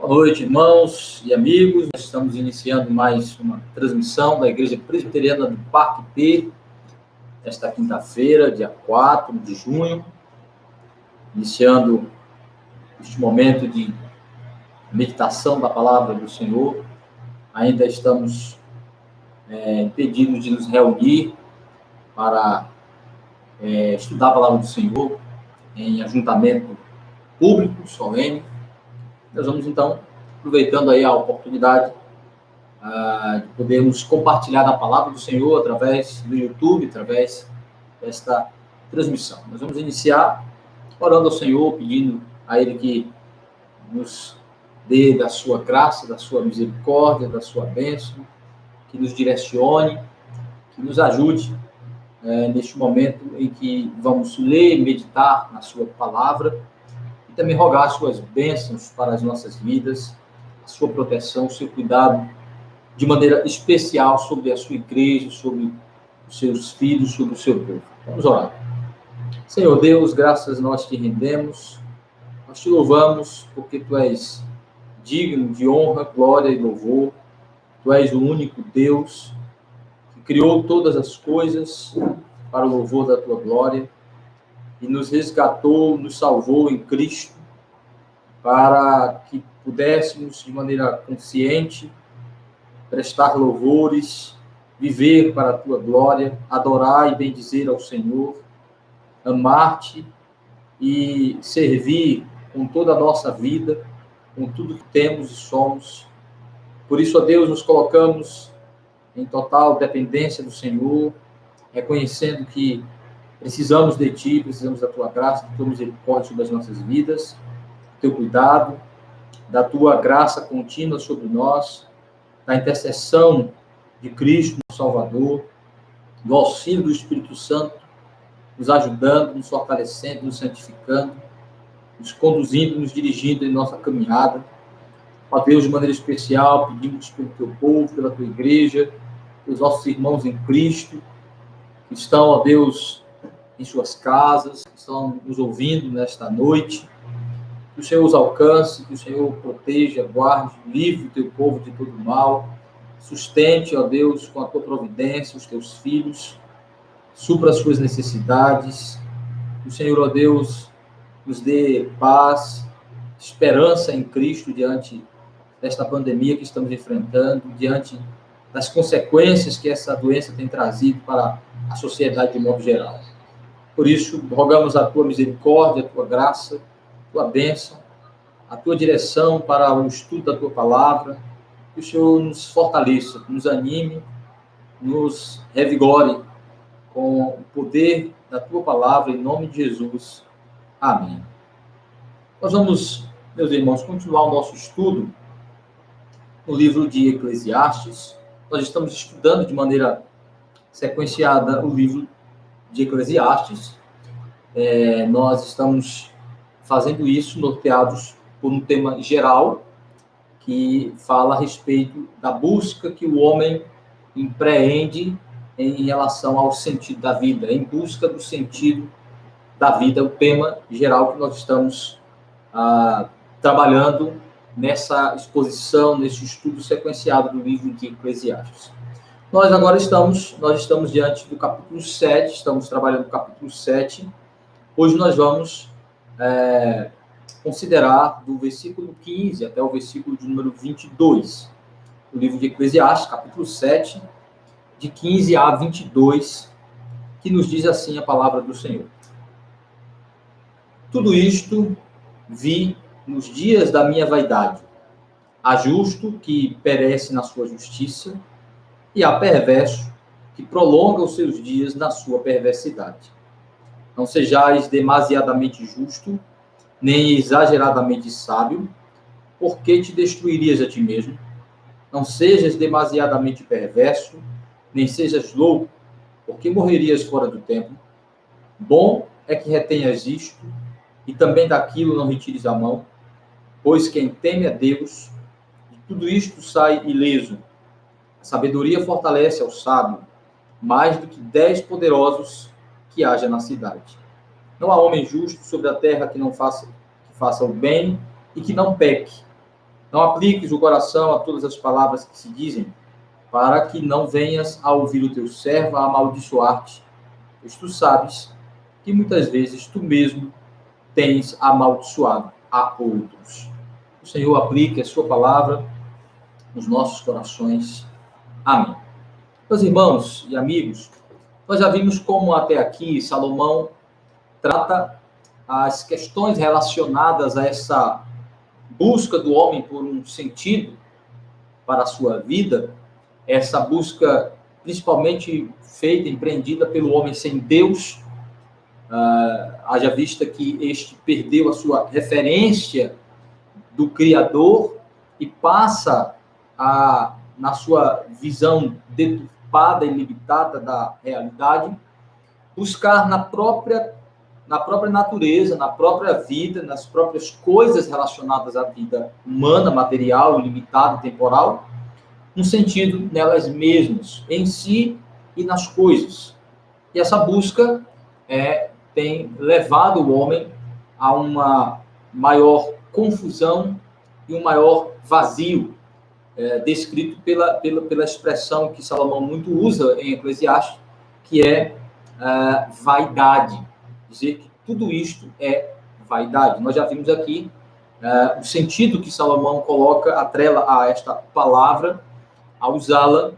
Boa noite, irmãos e amigos. Nós estamos iniciando mais uma transmissão da Igreja Presbiteriana do Parque P, esta quinta-feira, dia 4 de junho, iniciando este momento de meditação da Palavra do Senhor. Ainda estamos impedidos de nos reunir para estudar a Palavra do Senhor em ajuntamento público, solene. Nós vamos, então, aproveitando aí a oportunidade de podermos compartilhar a palavra do Senhor através do YouTube, através desta transmissão. Nós vamos iniciar orando ao Senhor, pedindo a Ele que nos dê da sua graça, da sua misericórdia, da sua bênção, que nos direcione, que nos ajude neste momento em que vamos ler e meditar na sua palavra e também rogar as suas bênçãos para as nossas vidas, a sua proteção, o seu cuidado de maneira especial sobre a sua igreja, sobre os seus filhos, sobre o seu povo. Vamos orar. Senhor Deus, graças nós te rendemos, nós te louvamos porque tu és digno de honra, glória e louvor. Tu és o único Deus que criou todas as coisas para o louvor da tua glória e nos resgatou, nos salvou em Cristo para que pudéssemos, de maneira consciente, prestar louvores, viver para a tua glória, adorar e bendizer ao Senhor, amar-te e servir com toda a nossa vida, com tudo que temos e somos. Por isso, ó Deus, nos colocamos em total dependência do Senhor, reconhecendo que precisamos de ti, precisamos da tua graça, da tua misericórdia sobre as nossas vidas, do teu cuidado, da tua graça contínua sobre nós, da intercessão de Cristo, nosso Salvador, do auxílio do Espírito Santo, nos ajudando, nos fortalecendo, nos santificando, nos conduzindo, nos dirigindo em nossa caminhada. Ó Deus, de maneira especial, pedimos pelo teu povo, pela tua igreja, pelos nossos irmãos em Cristo, que estão, ó Deus, em suas casas, que estão nos ouvindo nesta noite. Que o Senhor os alcance, que o Senhor proteja, guarde, livre o teu povo de todo mal, sustente, ó Deus, com a tua providência, os teus filhos, supra as suas necessidades. Que o Senhor, ó Deus, nos dê paz, esperança em Cristo diante desta pandemia que estamos enfrentando, diante das consequências que essa doença tem trazido para a sociedade de modo geral. Por isso, rogamos a tua misericórdia, a tua graça, a tua bênção, a tua direção para o estudo da tua palavra, que o Senhor nos fortaleça, nos anime, nos revigore com o poder da tua palavra, em nome de Jesus. Amém. Nós vamos, meus irmãos, continuar o nosso estudo no livro de Eclesiastes. Nós estamos estudando de maneira sequenciada o livro de Eclesiastes. Nós estamos fazendo isso norteados por um tema geral que fala a respeito da busca que o homem empreende em relação ao sentido da vida, em busca do sentido da vida, o tema geral que nós estamos trabalhando nessa exposição, nesse estudo sequenciado do livro de Eclesiastes. Nós agora estamos diante do capítulo 7, estamos trabalhando o capítulo 7. Hoje nós vamos considerar do versículo 15 até o versículo de número 22, do livro de Eclesiastes, capítulo 7, de 15 a 22, que nos diz assim a palavra do Senhor. Tudo isto vi nos dias da minha vaidade. Há justo que perece na sua justiça, e há perverso que prolonga os seus dias na sua perversidade. Não sejais demasiadamente justo, nem exageradamente sábio, porque te destruirias a ti mesmo. Não sejas demasiadamente perverso, nem sejas louco, porque morrerias fora do tempo. Bom é que retenhas isto, e também daquilo não retires a mão, pois quem teme a Deus, de tudo isto sai ileso. A sabedoria fortalece ao sábio, mais do que 10 poderosos que haja na cidade. Não há homem justo sobre a terra que faça o bem e que não peque. Não apliques o coração a todas as palavras que se dizem, para que não venhas a ouvir o teu servo a amaldiçoar-te, pois tu sabes que muitas vezes tu mesmo tens amaldiçoado a outros. O Senhor aplique a sua palavra nos nossos corações. Amém. Meus irmãos e amigos, nós já vimos como até aqui Salomão trata as questões relacionadas a essa busca do homem por um sentido para a sua vida, essa busca principalmente feita, empreendida pelo homem sem Deus, haja vista que este perdeu a sua referência do Criador e passa na sua visão deturpada e limitada da realidade, buscar na própria natureza, na própria vida, nas próprias coisas relacionadas à vida humana, material, limitada, temporal, um sentido nelas mesmas, em si e nas coisas. E essa busca tem levado o homem a uma maior confusão e um maior vazio, descrito pela expressão que Salomão muito usa em Eclesiastes, que é vaidade. Dizer que tudo isto é vaidade. Nós já vimos aqui o sentido que Salomão coloca, atrela a esta palavra, a usá-la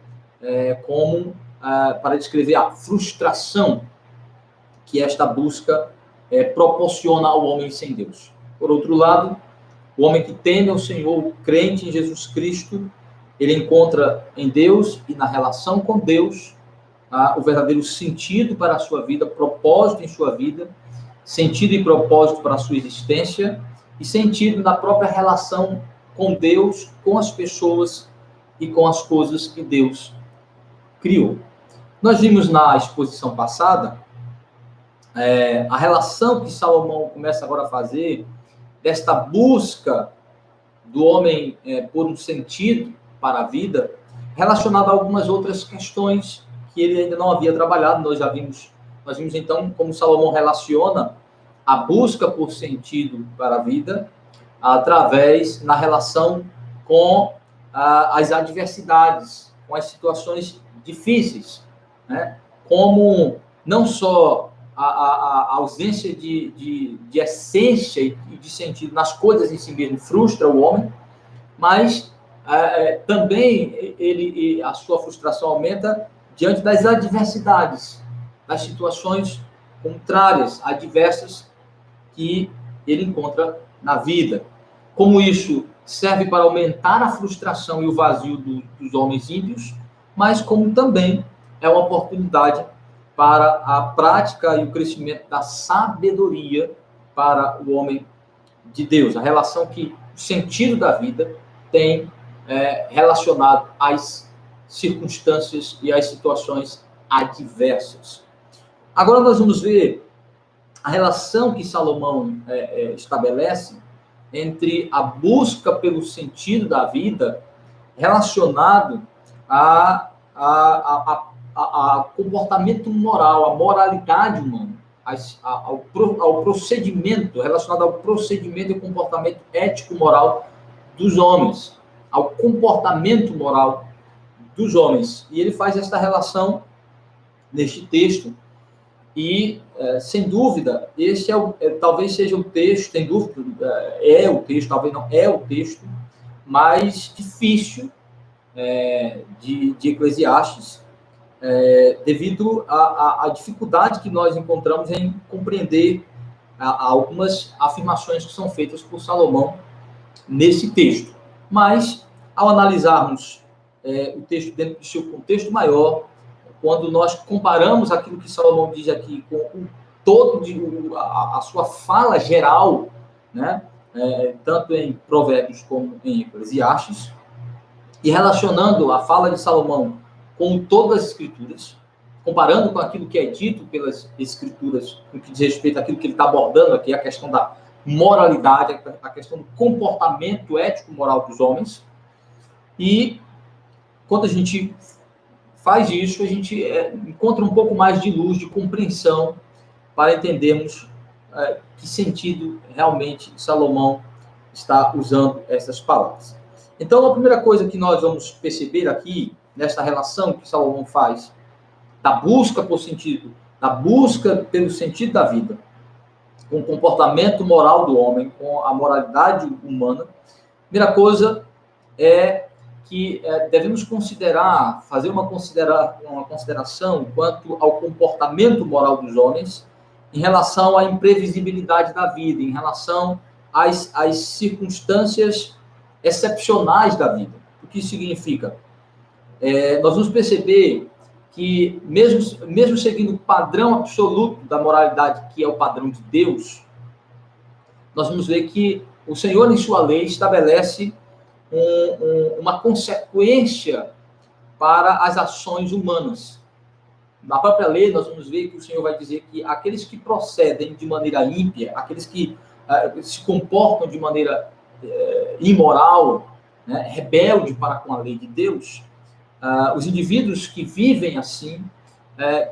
como para descrever a frustração que esta busca proporciona ao homem sem Deus. Por outro lado, o homem que teme ao Senhor, o crente em Jesus Cristo, ele encontra em Deus e na relação com Deus o verdadeiro sentido para a sua vida, propósito em sua vida, sentido e propósito para a sua existência e sentido na própria relação com Deus, com as pessoas e com as coisas que Deus criou. Nós vimos na exposição passada a relação que Salomão começa agora a fazer desta busca do homem por um sentido para a vida, relacionada a algumas outras questões que ele ainda não havia trabalhado. Nós vimos então como Salomão relaciona a busca por sentido para a vida através na relação com as adversidades, com as situações difíceis, né? Como não só a ausência de essência e de sentido nas coisas em si mesmo frustra o homem, mas também a sua frustração aumenta diante das adversidades, das situações contrárias, adversas que ele encontra na vida. Como isso serve para aumentar a frustração e o vazio dos homens ímpios, mas como também é uma oportunidade para a prática e o crescimento da sabedoria para o homem de Deus. A relação que o sentido da vida tem relacionado às circunstâncias e às situações adversas. Agora nós vamos ver a relação que Salomão estabelece entre a busca pelo sentido da vida relacionado a comportamento moral, a moralidade humana, ao procedimento, relacionado ao procedimento e comportamento ético-moral dos homens, ao comportamento moral dos homens. E ele faz esta relação neste texto e, sem dúvida, este talvez seja o texto, sem dúvida, é o texto, talvez não é o texto mais difícil de Eclesiastes, devido à dificuldade que nós encontramos em compreender algumas afirmações que são feitas por Salomão nesse texto. Mas, ao analisarmos o texto dentro do seu contexto maior, quando nós comparamos aquilo que Salomão diz aqui com a sua fala geral, né, tanto em Provérbios como em Eclesiastes, e relacionando a fala de Salomão com todas as Escrituras, comparando com aquilo que é dito pelas Escrituras, no que diz respeito àquilo que ele está abordando aqui, a questão da moralidade, a questão do comportamento ético-moral dos homens. E quando a gente faz isso, a gente encontra um pouco mais de luz, de compreensão, para entendermos que sentido realmente Salomão está usando essas palavras. Então, a primeira coisa que nós vamos perceber aqui, nesta relação que Salomão faz, da busca por sentido, da busca pelo sentido da vida, com o comportamento moral do homem, com a moralidade humana, a primeira coisa é que devemos considerar, fazer uma consideração quanto ao comportamento moral dos homens em relação à imprevisibilidade da vida, em relação às circunstâncias excepcionais da vida. O que significa? Nós vamos perceber que, mesmo seguindo o padrão absoluto da moralidade, que é o padrão de Deus, nós vamos ver que o Senhor, em sua lei, estabelece uma consequência para as ações humanas. Na própria lei, nós vamos ver que o Senhor vai dizer que aqueles que procedem de maneira ímpia, aqueles que se comportam de maneira imoral, né, rebelde para com a lei de Deus, os indivíduos que vivem assim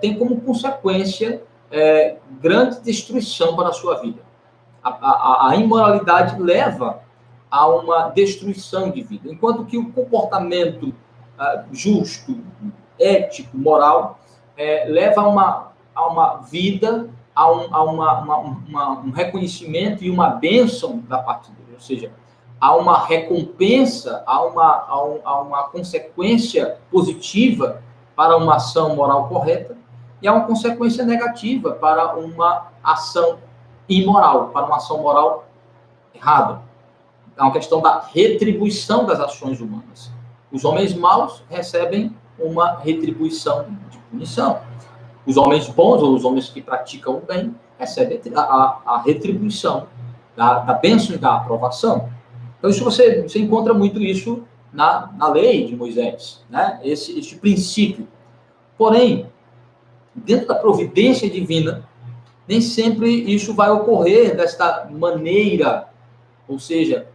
têm como consequência grande destruição para a sua vida. A imoralidade leva a uma destruição de vida, enquanto que o comportamento justo, ético, moral, leva a uma vida, a um reconhecimento e uma bênção da parte de Deus, ou seja, há uma recompensa, há uma consequência positiva para uma ação moral correta e há uma consequência negativa para uma ação imoral, para uma ação moral errada. É uma questão da retribuição das ações humanas. Os homens maus recebem uma retribuição de punição. Os homens bons, ou os homens que praticam o bem, recebem a retribuição da bênção e da aprovação. Então, isso você encontra muito isso na lei de Moisés, né? Este princípio. Porém, dentro da providência divina, nem sempre isso vai ocorrer desta maneira, ou seja,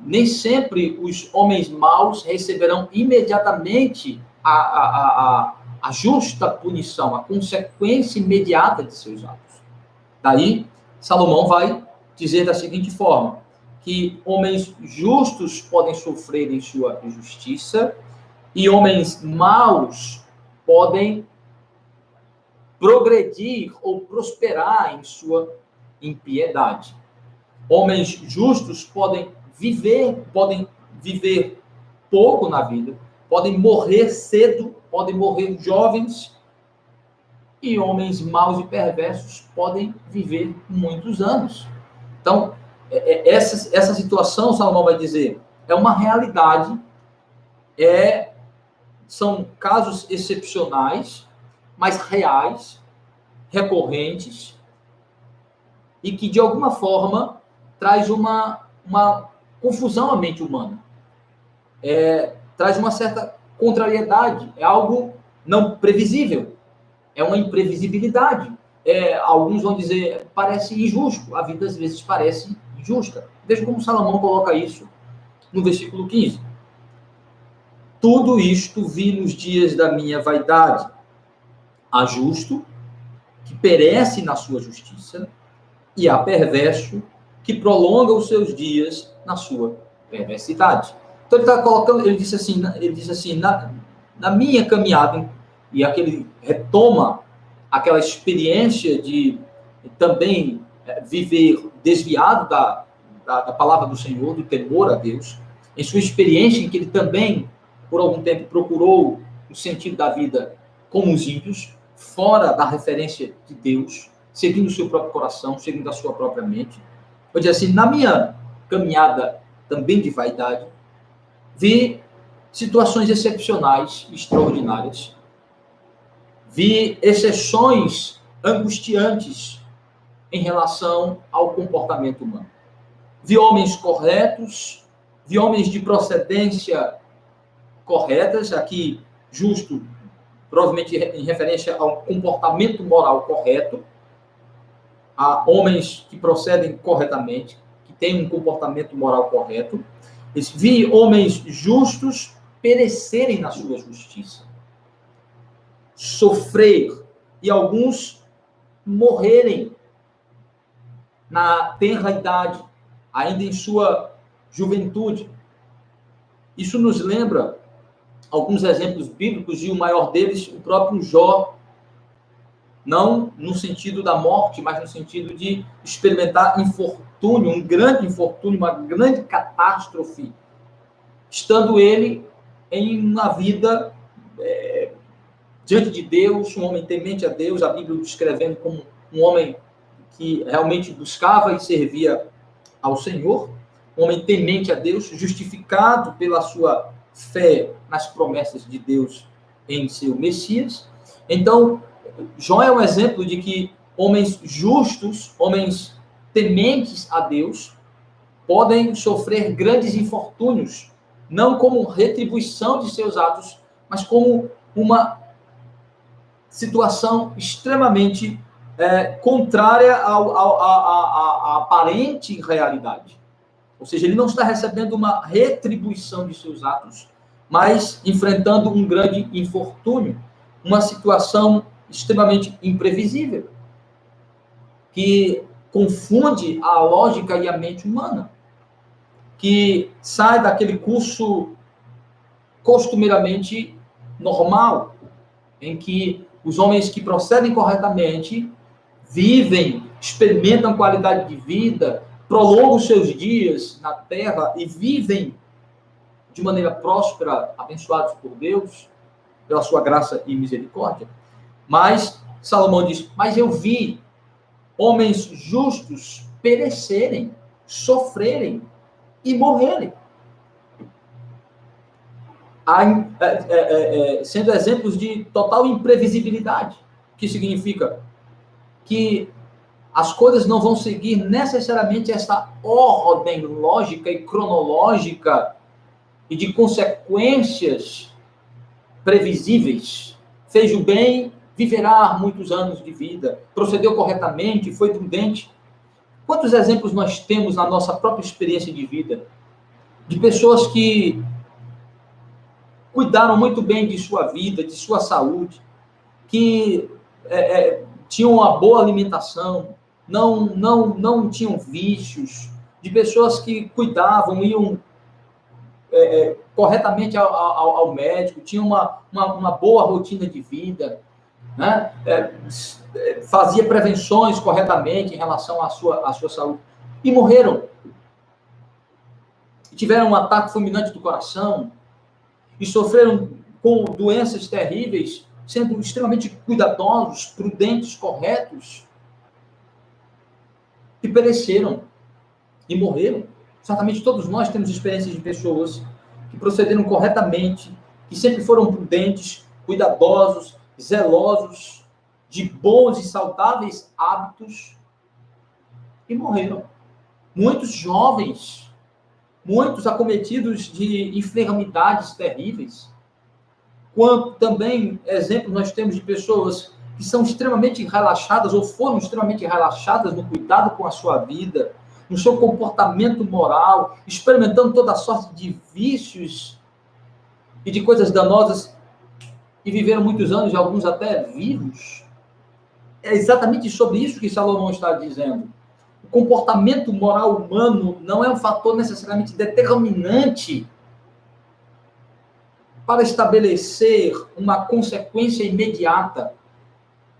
nem sempre os homens maus receberão imediatamente a justa punição, a consequência imediata de seus atos. Daí, Salomão vai dizer da seguinte forma, que homens justos podem sofrer em sua injustiça e homens maus podem progredir ou prosperar em sua impiedade. Homens justos podem viver pouco na vida, podem morrer cedo, podem morrer jovens, e homens maus e perversos podem viver muitos anos. Então, essa situação, Salomão vai dizer, é uma realidade, são casos excepcionais, mas reais, recorrentes, e que, de alguma forma, traz uma confusão à mente humana. Traz uma certa contrariedade, é algo não previsível, é uma imprevisibilidade. Alguns vão dizer, parece injusto, a vida às vezes parece injusta. Veja como Salomão coloca isso no versículo 15. Tudo isto vi nos dias da minha vaidade. Há justo, que perece na sua justiça, e há perverso, que prolonga os seus dias na sua perversidade. Então ele está colocando, ele diz assim, na minha caminhada, e aqui ele retoma aquela experiência de também viver desviado da palavra do Senhor, do temor a Deus, em sua experiência em que ele também, por algum tempo, procurou o sentido da vida como os ímpios, fora da referência de Deus, seguindo o seu próprio coração, seguindo a sua própria mente. Eu dizer assim, na minha caminhada também de vaidade, vi situações excepcionais, extraordinárias, vi exceções angustiantes em relação ao comportamento humano. Vi homens corretos, vi homens de procedência corretas, aqui justo, provavelmente em referência ao comportamento moral correto, a homens que procedem corretamente, que têm um comportamento moral correto. Vi homens justos perecerem na sua justiça, sofrer, e alguns morrerem na tenra idade, ainda em sua juventude. Isso nos lembra alguns exemplos bíblicos, e o maior deles, o próprio Jó, não no sentido da morte, mas no sentido de experimentar infortúnio, um grande infortúnio, uma grande catástrofe, estando ele em uma vida diante de Deus, um homem temente a Deus, a Bíblia o descrevendo como um homem que realmente buscava e servia ao Senhor, um homem temente a Deus, justificado pela sua fé nas promessas de Deus em seu Messias. Então, Jó é um exemplo de que homens justos, homens tementes a Deus, podem sofrer grandes infortúnios, não como retribuição de seus atos, mas como uma situação extremamente contrária à aparente realidade. Ou seja, ele não está recebendo uma retribuição de seus atos, mas enfrentando um grande infortúnio, uma situação extremamente imprevisível, que confunde a lógica e a mente humana, que sai daquele curso costumeiramente normal, em que os homens que procedem corretamente vivem, experimentam qualidade de vida, prolongam seus dias na terra e vivem de maneira próspera, abençoados por Deus, pela sua graça e misericórdia. Mas Salomão diz: mas eu vi homens justos perecerem, sofrerem e morrerem. Sendo exemplos de total imprevisibilidade, que significa que as coisas não vão seguir necessariamente essa ordem lógica e cronológica e de consequências previsíveis. Fez o bem, viverá muitos anos de vida, procedeu corretamente, foi prudente. Quantos exemplos nós temos na nossa própria experiência de vida de pessoas que cuidaram muito bem de sua vida, de sua saúde, que tinham uma boa alimentação, não tinham vícios, de pessoas que cuidavam, iam corretamente ao médico, tinham uma boa rotina de vida, né? Fazia prevenções corretamente em relação à sua saúde, e morreram. E tiveram um ataque fulminante do coração, e sofreram com doenças terríveis, sendo extremamente cuidadosos, prudentes, corretos, e pereceram, e morreram. Certamente todos nós temos experiências de pessoas que procederam corretamente, que sempre foram prudentes, cuidadosos, zelosos, de bons e saudáveis hábitos, e morreram. Muitos jovens, muitos acometidos de enfermidades terríveis. Quanto também, exemplo, nós temos de pessoas que são extremamente relaxadas, ou foram extremamente relaxadas no cuidado com a sua vida, no seu comportamento moral, experimentando toda sorte de vícios e de coisas danosas, e viveram muitos anos, e alguns até vivos. É exatamente sobre isso que Salomão está dizendo. O comportamento moral humano não é um fator necessariamente determinante para estabelecer uma consequência imediata.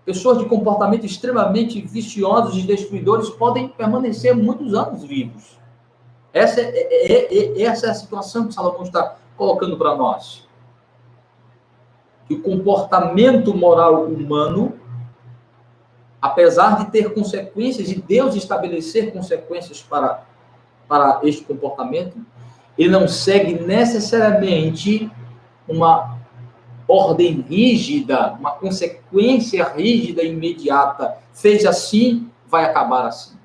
Pessoas de comportamento extremamente viciosos e destruidores podem permanecer muitos anos vivos. Essa é a situação que Salomão está colocando para nós. Que o comportamento moral humano, apesar de ter consequências, e Deus estabelecer consequências para este comportamento, ele não segue necessariamente uma ordem rígida, uma consequência rígida e imediata. Fez assim, vai acabar assim.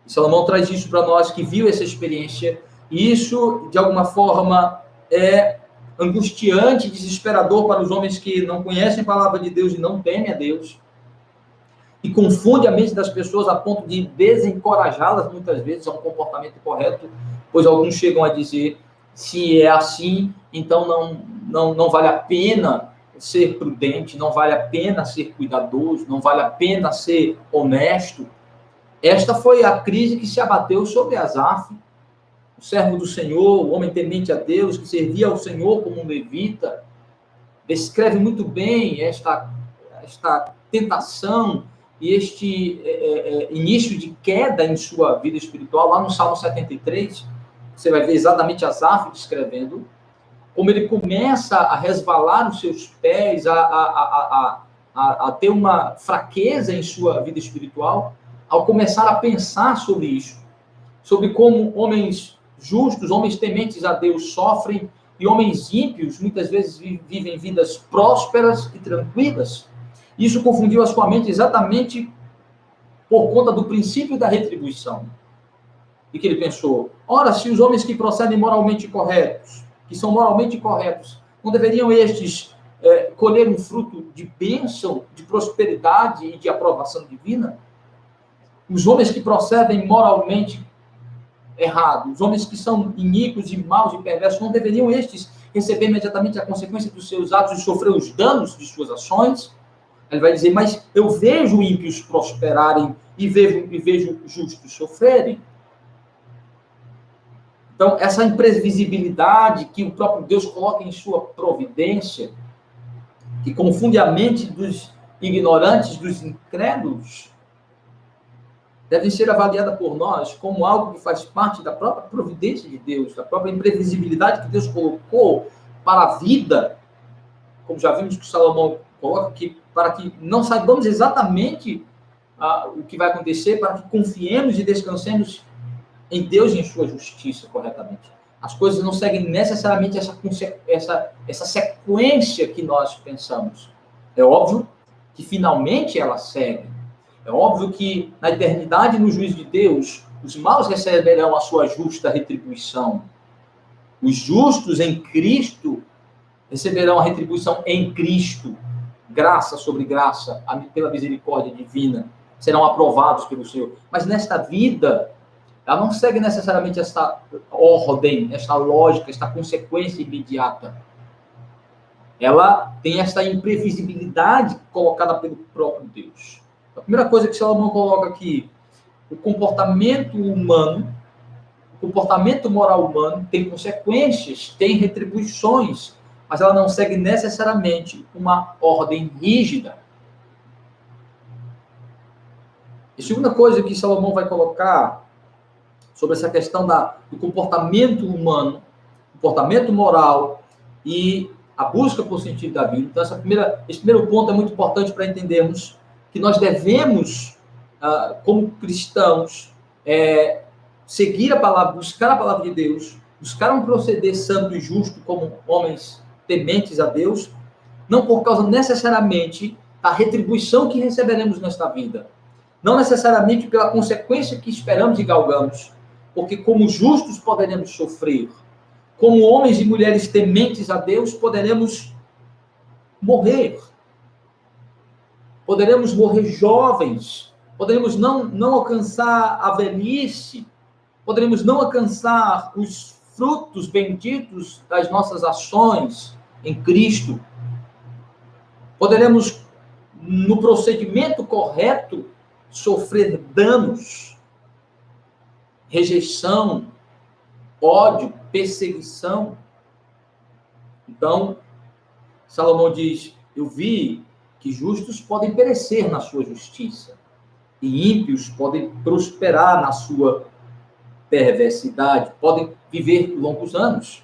E Salomão traz isso para nós, que viu essa experiência, e isso, de alguma forma, é angustiante, desesperador para os homens que não conhecem a palavra de Deus e não temem a Deus, e confunde a mente das pessoas a ponto de desencorajá-las, muitas vezes, a um comportamento correto, pois alguns chegam a dizer: se é assim, então não vale a pena ser prudente, não vale a pena ser cuidadoso, não vale a pena ser honesto. Esta foi a crise que se abateu sobre Asaf, o servo do Senhor, o homem temente a Deus, que servia ao Senhor como um levita, descreve muito bem esta tentação e este início de queda em sua vida espiritual, lá no Salmo 73, você vai ver exatamente Asaf descrevendo como ele começa a resvalar os seus pés, a ter uma fraqueza em sua vida espiritual, ao começar a pensar sobre isso, sobre como homens justos, homens tementes a Deus sofrem, e homens ímpios muitas vezes vivem vidas prósperas e tranquilas. Isso confundiu a sua mente exatamente por conta do princípio da retribuição. E que ele pensou, ora, se os homens que procedem moralmente corretos, que são moralmente corretos, não deveriam estes colher um fruto de bênção, de prosperidade e de aprovação divina? Os homens que procedem moralmente errados, os homens que são iníquos e maus e perversos, não deveriam estes receber imediatamente a consequência dos seus atos e sofrer os danos de suas ações? Ele vai dizer, mas eu vejo ímpios prosperarem e vejo justos sofrerem. Então, essa imprevisibilidade que o próprio Deus coloca em sua providência, que confunde a mente dos ignorantes, dos incrédulos, deve ser avaliada por nós como algo que faz parte da própria providência de Deus, da própria imprevisibilidade que Deus colocou para a vida, como já vimos que Salomão coloca aqui, para que não saibamos exatamente o que vai acontecer, para que confiemos e descansemos em Deus e em sua justiça corretamente. As coisas não seguem necessariamente essa sequência que nós pensamos. É óbvio que finalmente elas seguem. É óbvio que na eternidade, no juízo de Deus, os maus receberão a sua justa retribuição. Os justos em Cristo receberão a retribuição em Cristo. Graça sobre graça, pela misericórdia divina. Serão aprovados pelo Senhor. Mas nesta vida, ela não segue necessariamente esta ordem, esta lógica, esta consequência imediata. Ela tem esta imprevisibilidade colocada pelo próprio Deus. A primeira coisa que Salomão coloca aqui, o comportamento humano, o comportamento moral humano tem consequências, tem retribuições, mas ela não segue necessariamente uma ordem rígida. E a segunda coisa que Salomão vai colocar sobre essa questão do comportamento humano, comportamento moral e a busca por sentido da vida. Então, esse primeiro ponto é muito importante para entendermos que nós devemos, como cristãos, seguir a palavra, buscar a palavra de Deus, buscar um proceder santo e justo como homens tementes a Deus, não por causa necessariamente da retribuição que receberemos nesta vida, não necessariamente pela consequência que esperamos e galgamos, porque como justos poderemos sofrer, como homens e mulheres tementes a Deus poderemos morrer. Poderemos morrer jovens, poderemos não alcançar a velhice, poderemos não alcançar os frutos benditos das nossas ações em Cristo. Poderemos, no procedimento correto, sofrer danos, rejeição, ódio, perseguição. Então, Salomão diz, eu vi que justos podem perecer na sua justiça e ímpios podem prosperar na sua perversidade, podem viver longos anos.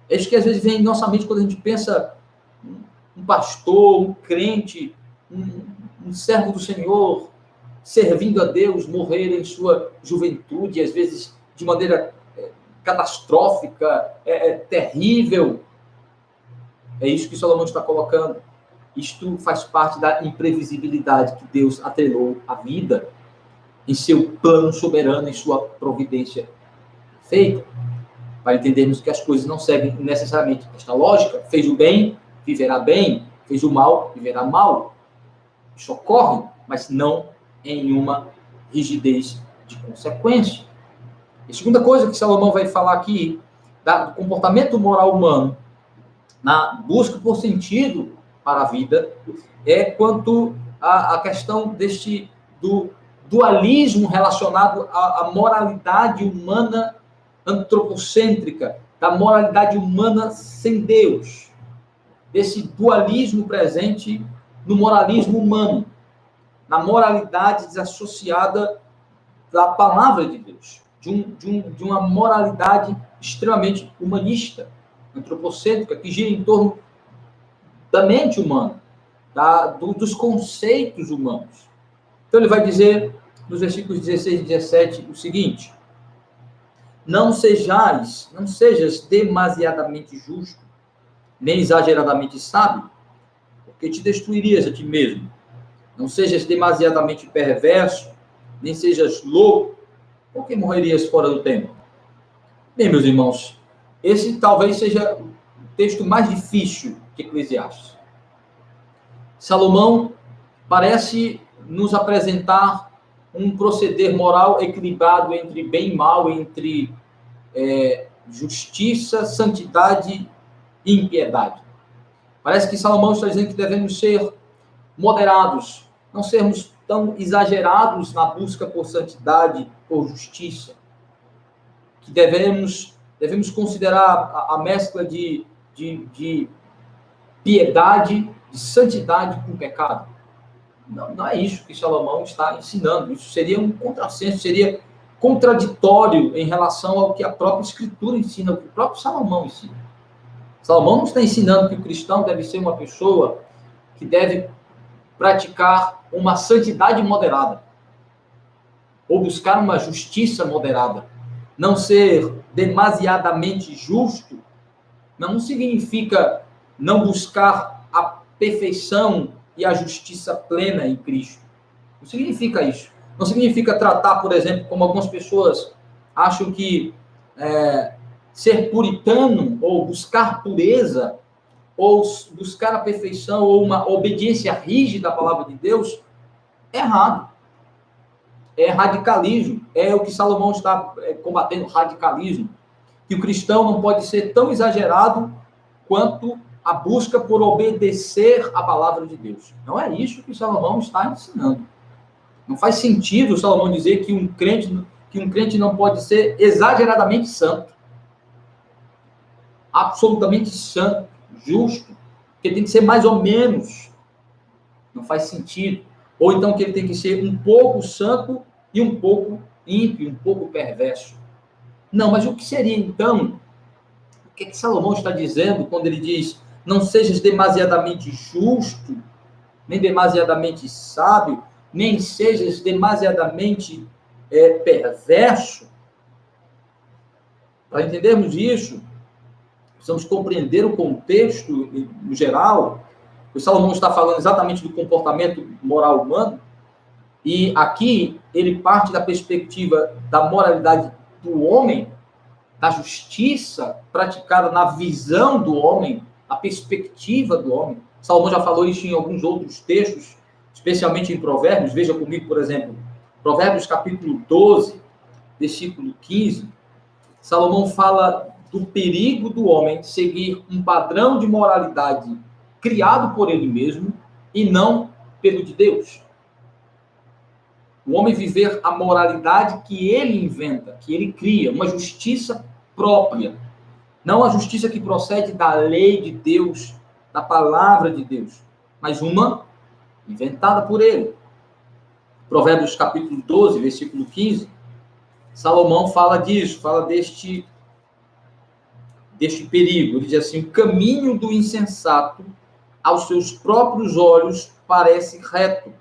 É isso que às vezes vem em nossa mente quando a gente pensa um pastor, um crente, um servo do Senhor, servindo a Deus, morrer em sua juventude, às vezes de maneira catastrófica, terrível. É isso que Salomão está colocando. Isto faz parte da imprevisibilidade que Deus atrelou à vida em seu plano soberano, em sua providência feita, para entendermos que as coisas não seguem necessariamente esta lógica. Fez o bem, viverá bem. Fez o mal, viverá mal. Isso ocorre, mas não em uma rigidez de consequência. E a segunda coisa que Salomão vai falar aqui, do comportamento moral humano, na busca por sentido para a vida, é quanto à questão do dualismo relacionado à moralidade humana antropocêntrica da moralidade humana sem Deus, desse dualismo presente no moralismo humano, na moralidade desassociada da palavra de Deus, de uma moralidade extremamente humanista, antropocêntrica, que gira em torno da mente humana, dos conceitos humanos. Então ele vai dizer, nos versículos 16 e 17, o seguinte: não sejas demasiadamente justo, nem exageradamente sábio, porque te destruirias a ti mesmo. Não sejas demasiadamente perverso, nem sejas louco, porque morrerias fora do tempo. Bem, meus irmãos, esse talvez seja o texto mais difícil de Eclesiastes. Salomão parece nos apresentar um proceder moral equilibrado entre bem e mal, entre justiça, santidade e impiedade. Parece que Salomão está dizendo que devemos ser moderados, não sermos tão exagerados na busca por santidade, por justiça, que devemos considerar a mescla de piedade, de santidade com pecado. Não é isso que Salomão está ensinando. Isso seria um contrassenso, seria contraditório em relação ao que a própria Escritura ensina, o que o próprio Salomão ensina. Salomão não está ensinando que o cristão deve ser uma pessoa que deve praticar uma santidade moderada, ou buscar uma justiça moderada. Não ser demasiadamente justo não significa não buscar a perfeição e a justiça plena em Cristo. Não significa isso. Não significa tratar, por exemplo, como algumas pessoas acham que ser puritano ou buscar pureza ou buscar a perfeição ou uma obediência rígida à palavra de Deus é errado. É radicalismo. É o que Salomão está combatendo, radicalismo. Que o cristão não pode ser tão exagerado quanto a busca por obedecer à palavra de Deus. Não é isso que Salomão está ensinando. Não faz sentido Salomão dizer que um crente não pode ser exageradamente santo. Absolutamente santo, justo, que ele tem que ser mais ou menos. Não faz sentido. Ou então que ele tem que ser um pouco santo e um pouco ímpio, um pouco perverso. Não, mas o que seria então? O que Salomão está dizendo quando ele diz: não sejas demasiadamente justo, nem demasiadamente sábio, nem sejas demasiadamente perverso? Para entendermos isso, precisamos compreender o contexto no geral. O Salomão está falando exatamente do comportamento moral humano, e aqui ele parte da perspectiva da moralidade do homem, da justiça praticada na visão do homem, a perspectiva do homem. Salomão já falou isso em alguns outros textos, especialmente em Provérbios. Veja comigo, por exemplo, Provérbios capítulo 12, versículo 15. Salomão fala do perigo do homem seguir um padrão de moralidade criado por ele mesmo e não pelo de Deus. O homem viver a moralidade que ele inventa, que ele cria, uma justiça própria. Não a justiça que procede da lei de Deus, da palavra de Deus, mas uma inventada por ele. Provérbios capítulo 12, versículo 15, Salomão fala disso, fala deste perigo. Ele diz assim: o caminho do insensato aos seus próprios olhos parece reto,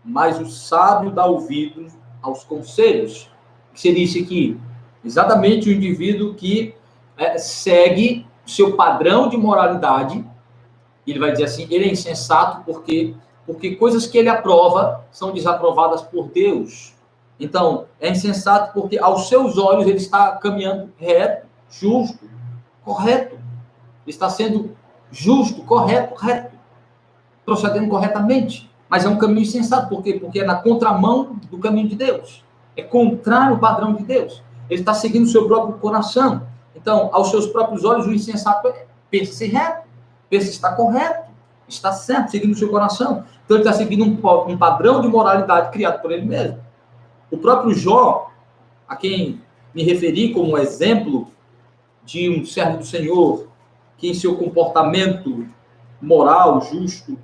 mas o sábio dá ouvidos aos conselhos. O que seria isso aqui? Exatamente o indivíduo que segue o seu padrão de moralidade. Ele vai dizer assim: ele é insensato porque coisas que ele aprova são desaprovadas por Deus. Então, é insensato porque aos seus olhos ele está caminhando reto, justo, correto. Ele está sendo justo, correto, procedendo corretamente. Mas é um caminho insensato. Por quê? Porque é na contramão do caminho de Deus. É contrário ao padrão de Deus. Ele está seguindo o seu próprio coração. Então, aos seus próprios olhos, o insensato pensa-se reto, pensa estar correto, está certo, seguindo o seu coração. Então, ele está seguindo um padrão de moralidade criado por ele mesmo. O próprio Jó, a quem me referi como exemplo de um servo do Senhor que em seu comportamento moral, justo,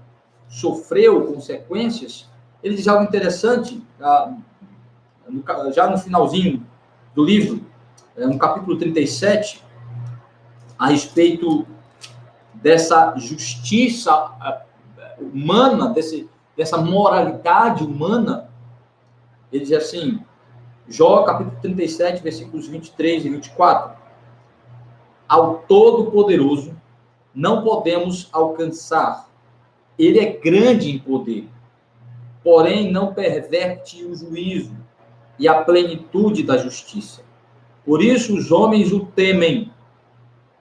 sofreu consequências, ele diz algo interessante, já no finalzinho do livro, no capítulo 37, a respeito dessa justiça humana, dessa moralidade humana. Ele diz assim, Jó, capítulo 37, versículos 23 e 24. Ao Todo-Poderoso não podemos alcançar. Ele é grande em poder, porém não perverte o juízo e a plenitude da justiça. Por isso os homens o temem.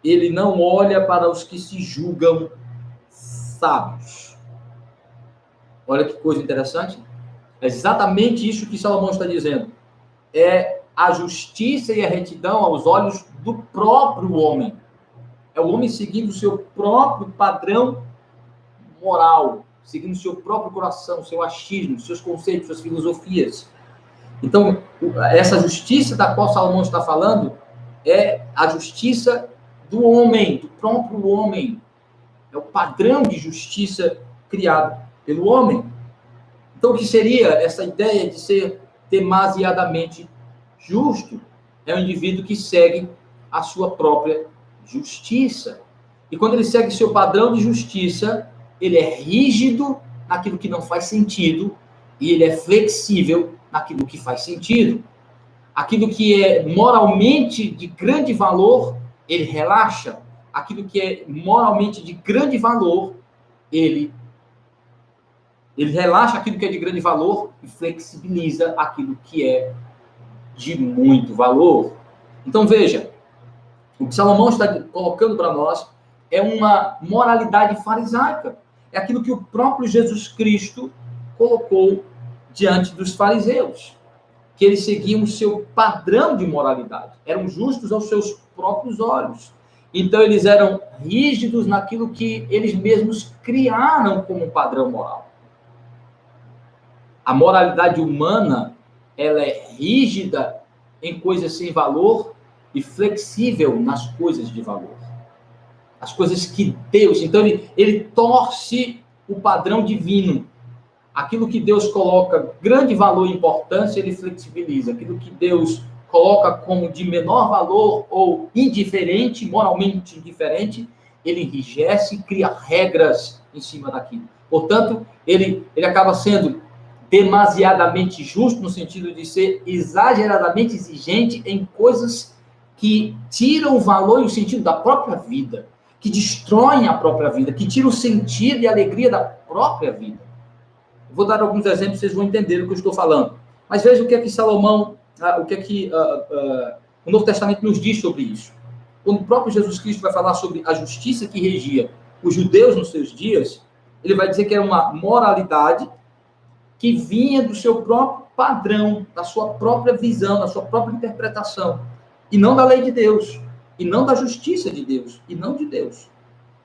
Ele não olha para os que se julgam sábios. Olha que coisa interessante. É exatamente isso que Salomão está dizendo. É a justiça e a retidão aos olhos do próprio homem. É o homem seguindo o seu próprio padrão moral, seguindo o seu próprio coração, seu achismo, seus conceitos, suas filosofias. Então, essa justiça da qual Salomão está falando é a justiça do homem, do próprio homem. É o padrão de justiça criado pelo homem. Então, o que seria essa ideia de ser demasiadamente justo? É um indivíduo que segue a sua própria justiça. E quando ele segue seu padrão de justiça, ele é rígido naquilo que não faz sentido e ele é flexível naquilo que faz sentido. Aquilo que é moralmente de grande valor, ele relaxa. Aquilo que é moralmente de grande valor, ele relaxa aquilo que é de grande valor e flexibiliza aquilo que é de muito valor. Então, veja, o que Salomão está colocando para nós é uma moralidade farisaica. É aquilo que o próprio Jesus Cristo colocou diante dos fariseus, que eles seguiam o seu padrão de moralidade, eram justos aos seus próprios olhos. Então, eles eram rígidos naquilo que eles mesmos criaram como padrão moral. A moralidade humana, ela é rígida em coisas sem valor e flexível nas coisas de valor. As coisas que Deus... Então, ele torce o padrão divino. Aquilo que Deus coloca grande valor e importância, ele flexibiliza. Aquilo que Deus coloca como de menor valor ou indiferente, moralmente indiferente, ele enrijece e cria regras em cima daquilo. Portanto, ele acaba sendo demasiadamente justo, no sentido de ser exageradamente exigente em coisas que tiram o valor e o sentido da própria vida, que destroem a própria vida, que tiram o sentido e a alegria da própria vida. Vou dar alguns exemplos, vocês vão entender o que eu estou falando. Mas veja o que é que Salomão, o que é que o Novo Testamento nos diz sobre isso. Quando o próprio Jesus Cristo vai falar sobre a justiça que regia os judeus nos seus dias, ele vai dizer que era uma moralidade que vinha do seu próprio padrão, da sua própria visão, da sua própria interpretação, e não da lei de Deus, e não da justiça de Deus, e não de Deus.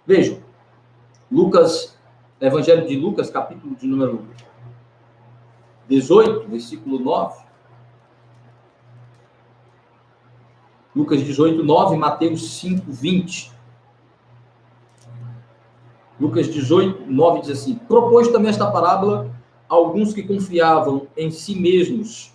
Vejam, Evangelho de Lucas, capítulo de número 18, versículo 9. Lucas 18, 9, Mateus 5, 20. Lucas 18, 9 diz assim: propôs também esta parábola a alguns que confiavam em si mesmos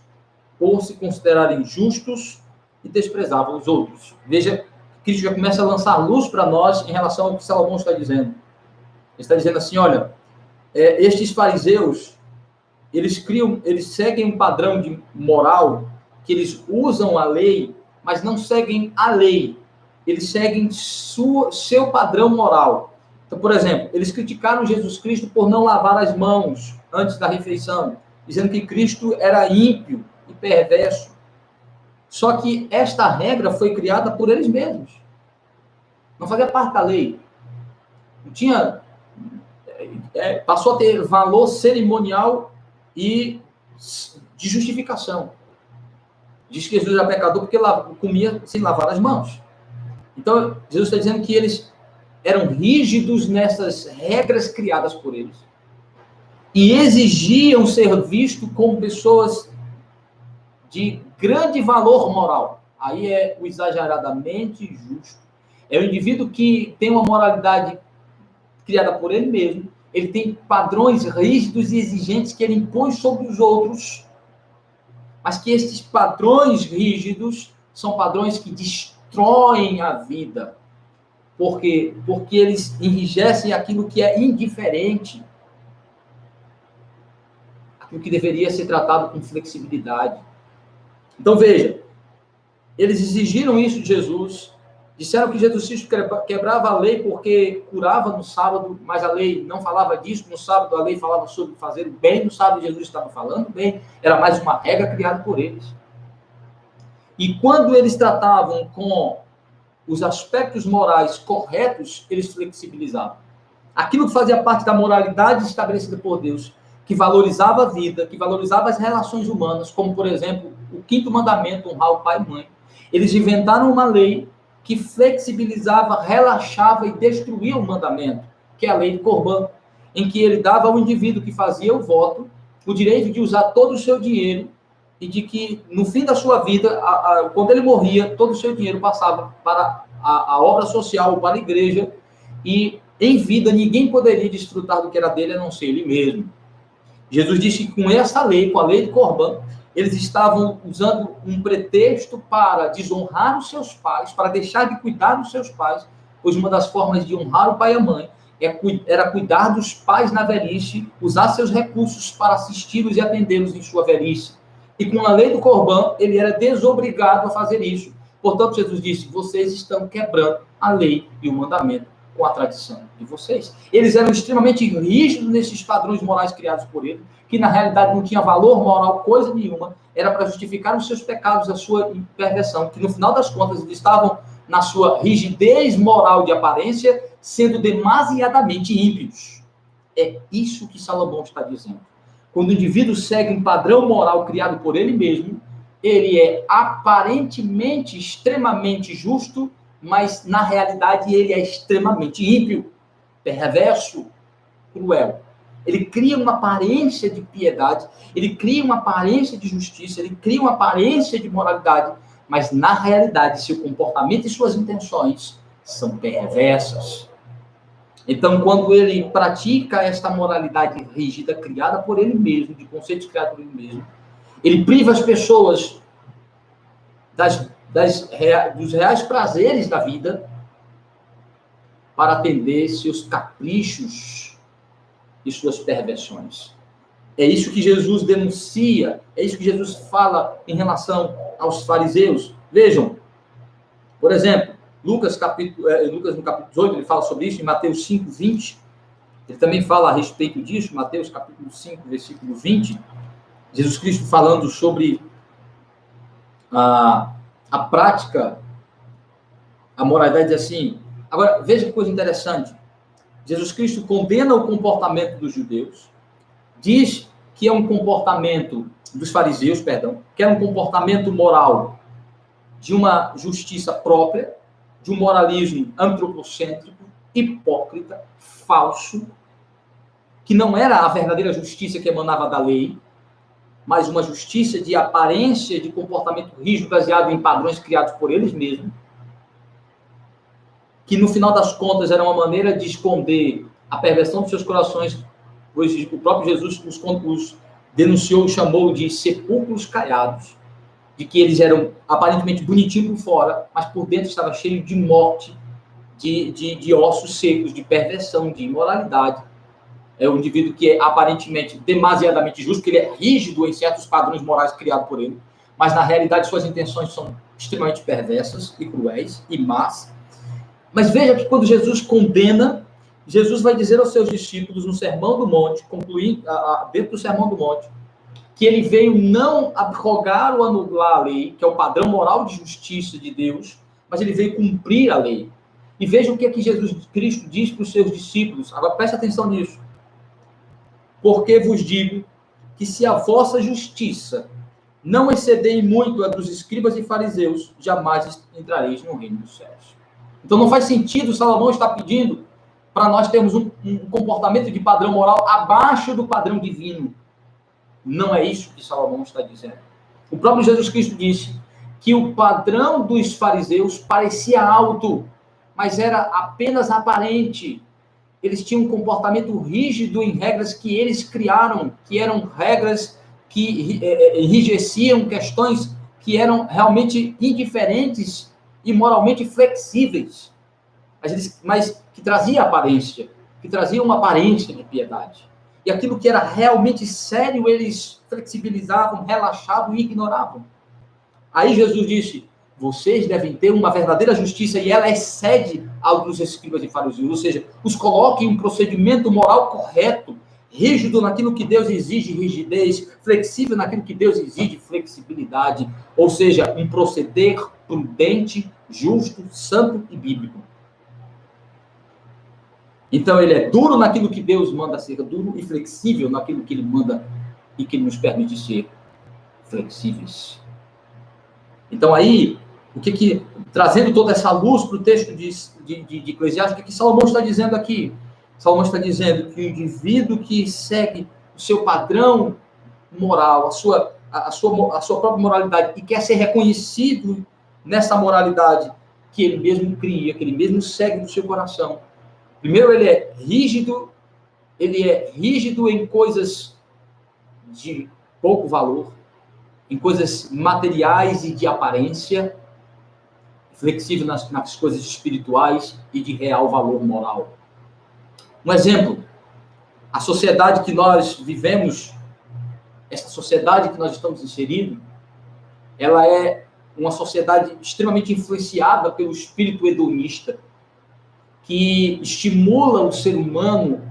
por se considerarem justos e desprezavam os outros. Veja, Cristo já começa a lançar luz para nós em relação ao que Salomão está dizendo. Ele está dizendo assim, olha, estes fariseus, eles seguem um padrão de moral, que eles usam a lei, mas não seguem a lei. Eles seguem seu padrão moral. Então, por exemplo, eles criticaram Jesus Cristo por não lavar as mãos antes da refeição, dizendo que Cristo era ímpio e perverso. Só que esta regra foi criada por eles mesmos. Não fazia parte da lei. Não tinha... passou a ter valor cerimonial e de justificação. Diz que Jesus era pecador porque comia sem lavar as mãos. Então, Jesus está dizendo que eles eram rígidos nessas regras criadas por eles. E exigiam ser vistos como pessoas de grande valor moral. Aí é o exageradamente justo. É o indivíduo que tem uma moralidade criada por ele mesmo. Ele tem padrões rígidos e exigentes que ele impõe sobre os outros, mas que esses padrões rígidos são padrões que destroem a vida. Por quê? Porque eles enrijecem aquilo que é indiferente, aquilo que deveria ser tratado com flexibilidade. Então, veja, eles exigiram isso de Jesus, disseram que Jesus Cristo quebrava a lei porque curava no sábado, mas a lei não falava disso. No sábado, a lei falava sobre fazer o bem. No sábado, Jesus estava falando bem. Era mais uma regra criada por eles. E quando eles tratavam com os aspectos morais corretos, eles flexibilizavam. Aquilo que fazia parte da moralidade estabelecida por Deus, que valorizava a vida, que valorizava as relações humanas, como, por exemplo, o 5º mandamento, honrar o pai e mãe. Eles inventaram uma lei que flexibilizava, relaxava e destruía o mandamento, que é a lei de Corbã, em que ele dava ao indivíduo que fazia o voto o direito de usar todo o seu dinheiro e de que, no fim da sua vida, quando ele morria, todo o seu dinheiro passava para a obra social, para a igreja, e em vida ninguém poderia desfrutar do que era dele, a não ser ele mesmo. Jesus disse que com essa lei, com a lei de Corbã, eles estavam usando um pretexto para desonrar os seus pais, para deixar de cuidar dos seus pais, pois uma das formas de honrar o pai e a mãe era cuidar dos pais na velhice, usar seus recursos para assisti-los e atendê-los em sua velhice. E com a lei do Corbã, ele era desobrigado a fazer isso. Portanto, Jesus disse, vocês estão quebrando a lei e o mandamento com a tradição de vocês. Eles eram extremamente rígidos nesses padrões morais criados por ele, que na realidade não tinha valor moral coisa nenhuma, era para justificar os seus pecados, a sua perversão, que no final das contas eles estavam na sua rigidez moral de aparência, sendo demasiadamente ímpios. É isso que Salomão está dizendo. Quando o indivíduo segue um padrão moral criado por ele mesmo, ele é aparentemente extremamente justo, mas na realidade ele é extremamente ímpio, perverso, cruel. Ele cria uma aparência de piedade, ele cria uma aparência de justiça, ele cria uma aparência de moralidade, mas na realidade seu comportamento e suas intenções são perversas. Então, quando ele pratica esta moralidade rígida, criada por ele mesmo, de conceitos criados por ele mesmo, ele priva as pessoas dos reais prazeres da vida para atender seus caprichos e suas perversões. É isso que Jesus denuncia, é isso que Jesus fala em relação aos fariseus. Vejam, por exemplo, Lucas no capítulo 18, ele fala sobre isso, em Mateus 5, 20. Ele também fala a respeito disso, Mateus capítulo 5, versículo 20. Jesus Cristo falando sobre a prática, a moralidade, diz assim. Agora, veja que coisa interessante. Jesus Cristo condena o comportamento dos judeus, diz que é um comportamento dos fariseus, que é um comportamento moral de uma justiça própria, de um moralismo antropocêntrico, hipócrita, falso, que não era a verdadeira justiça que emanava da lei, mas uma justiça de aparência, de comportamento rígido, baseado em padrões criados por eles mesmos, que no final das contas era uma maneira de esconder a perversão dos seus corações, pois o próprio Jesus os denunciou e chamou de sepulcros caiados, de que eles eram aparentemente bonitinhos por fora, mas por dentro estava cheio de morte, de ossos secos, de perversão, de imoralidade. É um indivíduo que é aparentemente demasiadamente justo, que ele é rígido em certos padrões morais criados por ele, mas na realidade suas intenções são extremamente perversas e cruéis e más. Mas veja que quando Jesus condena, Jesus vai dizer aos seus discípulos no Sermão do Monte, concluindo dentro do Sermão do Monte, que ele veio não abrogar ou anular a lei, que é o padrão moral de justiça de Deus, mas ele veio cumprir a lei. E veja o que é que Jesus Cristo diz para os seus discípulos. Agora preste atenção nisso. Porque vos digo que se a vossa justiça não exceder muito a dos escribas e fariseus, jamais entrareis no reino dos céus. Então não faz sentido Salomão estar pedindo para nós termos um comportamento de padrão moral abaixo do padrão divino. Não é isso que Salomão está dizendo. O próprio Jesus Cristo disse que o padrão dos fariseus parecia alto, mas era apenas aparente. Eles tinham um comportamento rígido em regras que eles criaram, que eram regras que enrijeciam questões que eram realmente indiferentes e moralmente flexíveis, mas que trazia aparência, que trazia uma aparência de piedade. E aquilo que era realmente sério, eles flexibilizavam, relaxavam e ignoravam. Aí Jesus disse, vocês devem ter uma verdadeira justiça e ela excede ao dos escribas e fariseus, ou seja, os coloque em um procedimento moral correto, rígido naquilo que Deus exige, rigidez, flexível naquilo que Deus exige, flexibilidade, ou seja, um proceder prudente, justo, santo e bíblico. Então ele é duro naquilo que Deus manda ser duro e flexível naquilo que ele manda e que ele nos permite ser flexíveis. Então aí, trazendo toda essa luz para o texto de Eclesiastes, o que Salomão está dizendo aqui? Salomão está dizendo que o indivíduo que segue o seu padrão moral, a sua própria moralidade, e quer ser reconhecido nessa moralidade que ele mesmo cria, que ele mesmo segue do seu coração. Primeiro, ele é rígido em coisas de pouco valor, em coisas materiais e de aparência, flexível nas coisas espirituais e de real valor moral. Um exemplo, a sociedade que nós vivemos, essa sociedade que nós estamos inseridos, ela é uma sociedade extremamente influenciada pelo espírito hedonista, que estimula o ser humano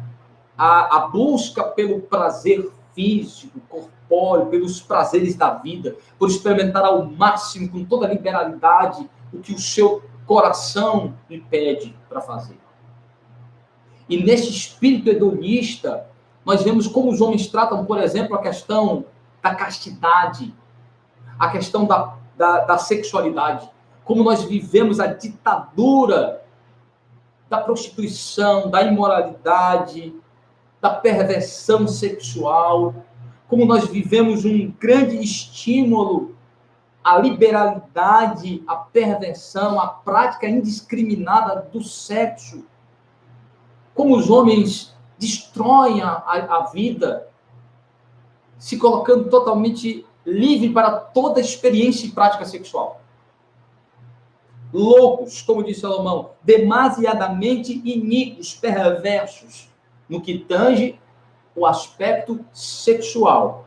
a busca pelo prazer físico, corpóreo, pelos prazeres da vida, por experimentar ao máximo, com toda a liberalidade, o que o seu coração lhe pede para fazer. E nesse espírito hedonista, nós vemos como os homens tratam, por exemplo, a questão da castidade, a questão da sexualidade, como nós vivemos a ditadura da prostituição, da imoralidade, da perversão sexual, como nós vivemos um grande estímulo à liberalidade, à perversão, à prática indiscriminada do sexo, como os homens destroem a vida, se colocando totalmente livre para toda experiência e prática sexual. Loucos, como disse Salomão, demasiadamente iníquos, perversos, no que tange o aspecto sexual.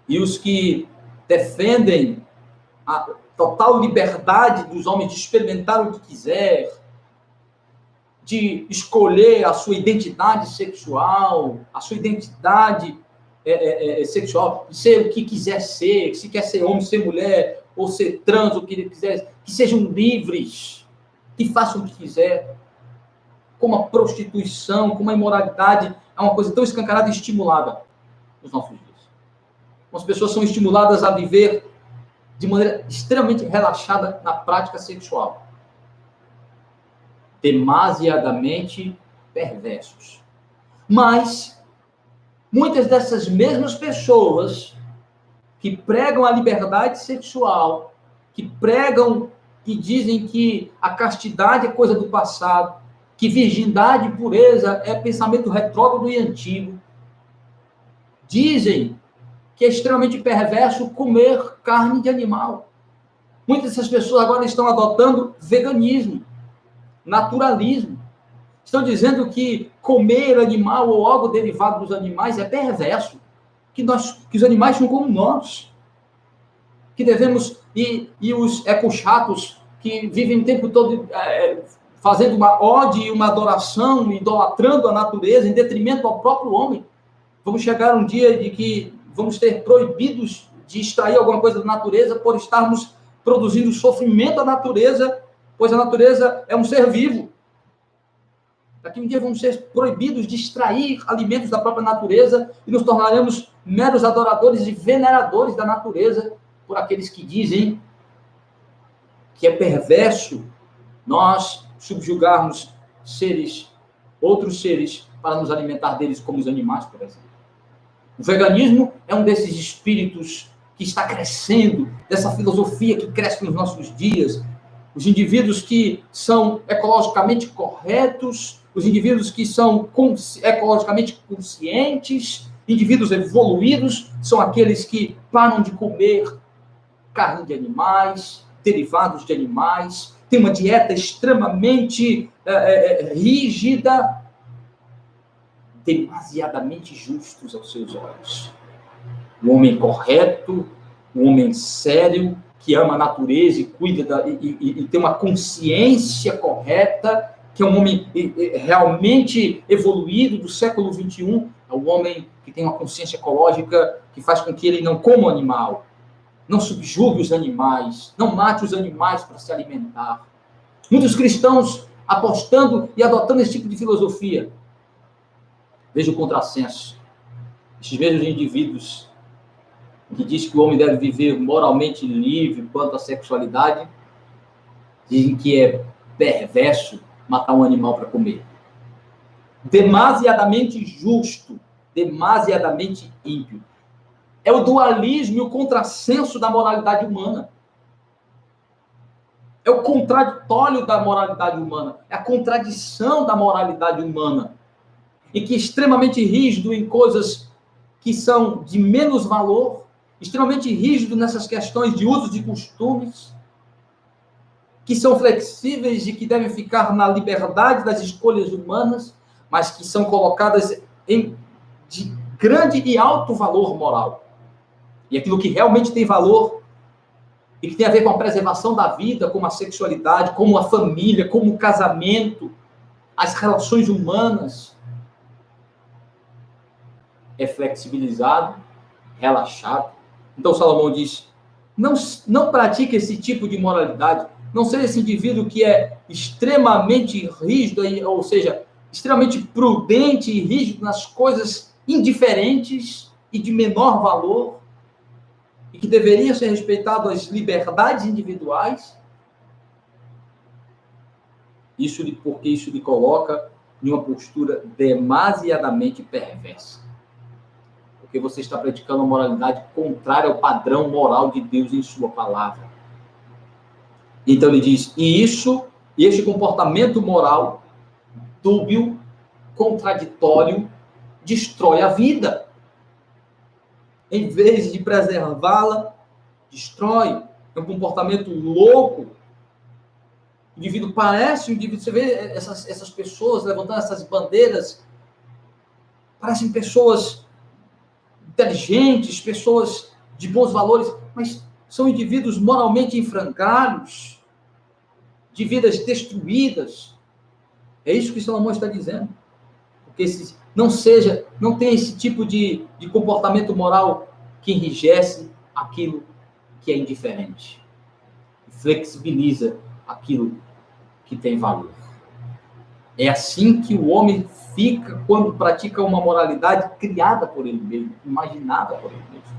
E os que defendem a total liberdade dos homens de experimentar o que quiser, de escolher a sua identidade sexual, a sua identidade sexual, de ser o que quiser ser, se quer ser homem, ser mulher, ou ser trans, o que ele quiser, que sejam livres, que façam o que quiser. Como a prostituição, como a imoralidade é uma coisa tão escancarada e estimulada nos nossos dias. As pessoas são estimuladas a viver de maneira extremamente relaxada na prática sexual. Demasiadamente perversos. Mas muitas dessas mesmas pessoas que pregam a liberdade sexual, que pregam e dizem que a castidade é coisa do passado, que virgindade e pureza é pensamento retrógrado e antigo, dizem que é extremamente perverso comer carne de animal. Muitas dessas pessoas agora estão adotando veganismo, naturalismo. Estão dizendo que comer animal ou algo derivado dos animais é perverso, que os animais são como nós, que devemos, e os ecochatos que vivem o tempo todo fazendo uma ode e uma adoração, idolatrando a natureza em detrimento ao próprio homem. Vamos chegar um dia de que vamos ter proibidos de extrair alguma coisa da natureza por estarmos produzindo sofrimento à natureza, pois a natureza é um ser vivo. Daqui um dia vamos ser proibidos de extrair alimentos da própria natureza e nos tornaremos meros adoradores e veneradores da natureza por aqueles que dizem que é perverso nós subjugarmos outros seres, para nos alimentar deles como os animais, por exemplo. O veganismo é um desses espíritos que está crescendo, dessa filosofia que cresce nos nossos dias, os indivíduos que são ecologicamente corretos, os indivíduos que são ecologicamente conscientes, indivíduos evoluídos, são aqueles que param de comer carne de animais, derivados de animais, têm uma dieta extremamente rígida, demasiadamente justos aos seus olhos. O homem correto, o homem sério, que ama a natureza e cuida e tem uma consciência correta, que é um homem realmente evoluído do século XXI, é um homem que tem uma consciência ecológica que faz com que ele não coma o animal, não subjugue os animais, não mate os animais para se alimentar. Muitos cristãos apostando e adotando esse tipo de filosofia. Veja o contrassenso. Esses mesmos indivíduos que diz que o homem deve viver moralmente livre quanto à sexualidade, dizem que é perverso matar um animal para comer. Demasiadamente justo, demasiadamente ímpio. É o dualismo e o contrassenso da moralidade humana. É o contraditório da moralidade humana. É a contradição da moralidade humana. E que é extremamente rígido em coisas que são de menos valor, extremamente rígido nessas questões de usos e costumes, que são flexíveis e que devem ficar na liberdade das escolhas humanas, mas que são colocadas de grande e alto valor moral. E aquilo que realmente tem valor e que tem a ver com a preservação da vida, como a sexualidade, como a família, como o casamento, as relações humanas, é flexibilizado, relaxado. Então Salomão diz, não pratique esse tipo de moralidade, não seja esse indivíduo que é extremamente rígido, ou seja, extremamente prudente e rígido nas coisas indiferentes e de menor valor, e que deveria ser respeitado as liberdades individuais, porque isso lhe coloca em uma postura demasiadamente perversa. Porque você está praticando uma moralidade contrária ao padrão moral de Deus em sua palavra. Então ele diz, e este comportamento moral dúbio, contraditório, destrói a vida. Em vez de preservá-la, destrói. É um comportamento louco. O indivíduo parece um indivíduo. Você vê essas pessoas levantando essas bandeiras, parecem pessoas inteligentes, pessoas de bons valores, mas são indivíduos moralmente em frangalhos, de vidas destruídas. É isso que Salomão está dizendo. Porque não tem esse tipo de comportamento moral que enrijece aquilo que é indiferente. Flexibiliza aquilo que tem valor. É assim que o homem fica quando pratica uma moralidade criada por ele mesmo, imaginada por ele mesmo.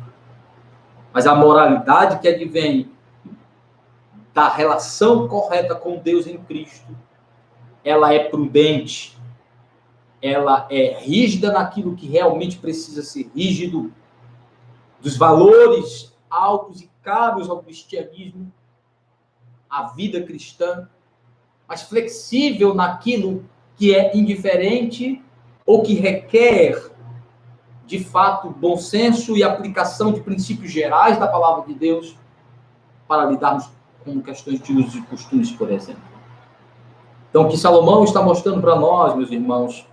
Mas a moralidade que advém da relação correta com Deus em Cristo, ela é prudente, ela é rígida naquilo que realmente precisa ser rígido, dos valores altos e caros ao cristianismo, à vida cristã, mas flexível naquilo que é indiferente ou que requer, de fato, bom senso e aplicação de princípios gerais da palavra de Deus para lidarmos com questões de usos e costumes, por exemplo. Então, o que Salomão está mostrando para nós, meus irmãos,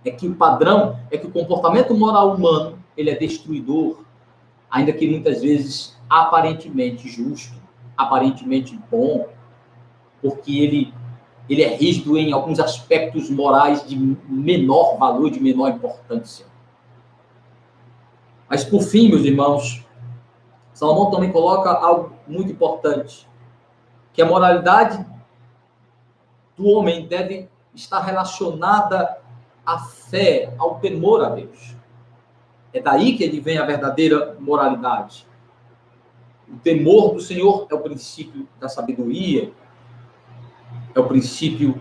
é que o padrão, é que o comportamento moral humano, ele é destruidor, ainda que muitas vezes aparentemente justo, aparentemente bom, porque ele é rígido em alguns aspectos morais de menor valor, de menor importância. Mas, por fim, meus irmãos, Salomão também coloca algo muito importante, que a moralidade do homem deve estar relacionada à fé, ao temor a Deus. É daí que ele vem a verdadeira moralidade. O temor do Senhor é o princípio da sabedoria, é o princípio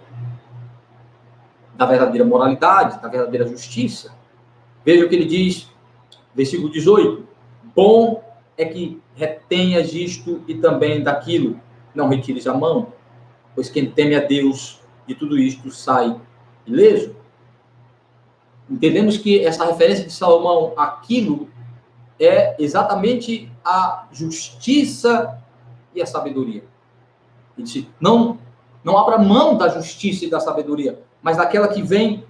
da verdadeira moralidade, da verdadeira justiça. Veja o que ele diz, versículo 18. Bom é que retenhas isto e também daquilo. Não retires a mão, pois quem teme a Deus, de tudo isto sai ileso. Entendemos que essa referência de Salomão àquilo é exatamente a justiça e a sabedoria. Ele disse, não abra mão da justiça e da sabedoria, mas daquela que vem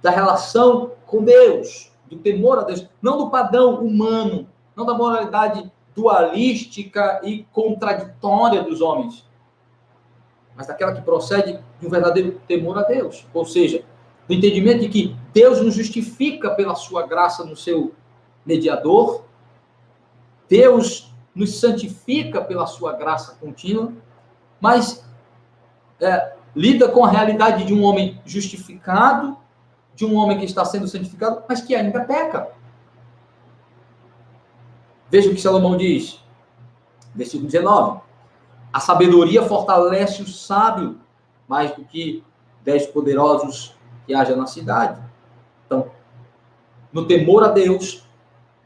da relação com Deus, do temor a Deus, não do padrão humano, não da moralidade dualística e contraditória dos homens, mas daquela que procede de um verdadeiro temor a Deus. Ou seja, do entendimento de que Deus nos justifica pela sua graça no seu mediador, Deus nos santifica pela sua graça contínua, mas lida com a realidade de um homem justificado, de um homem que está sendo santificado, mas que ainda peca. Veja o que Salomão diz, versículo 19. A sabedoria fortalece o sábio, mais do que 10 poderosos que haja na cidade. Então, no temor a Deus,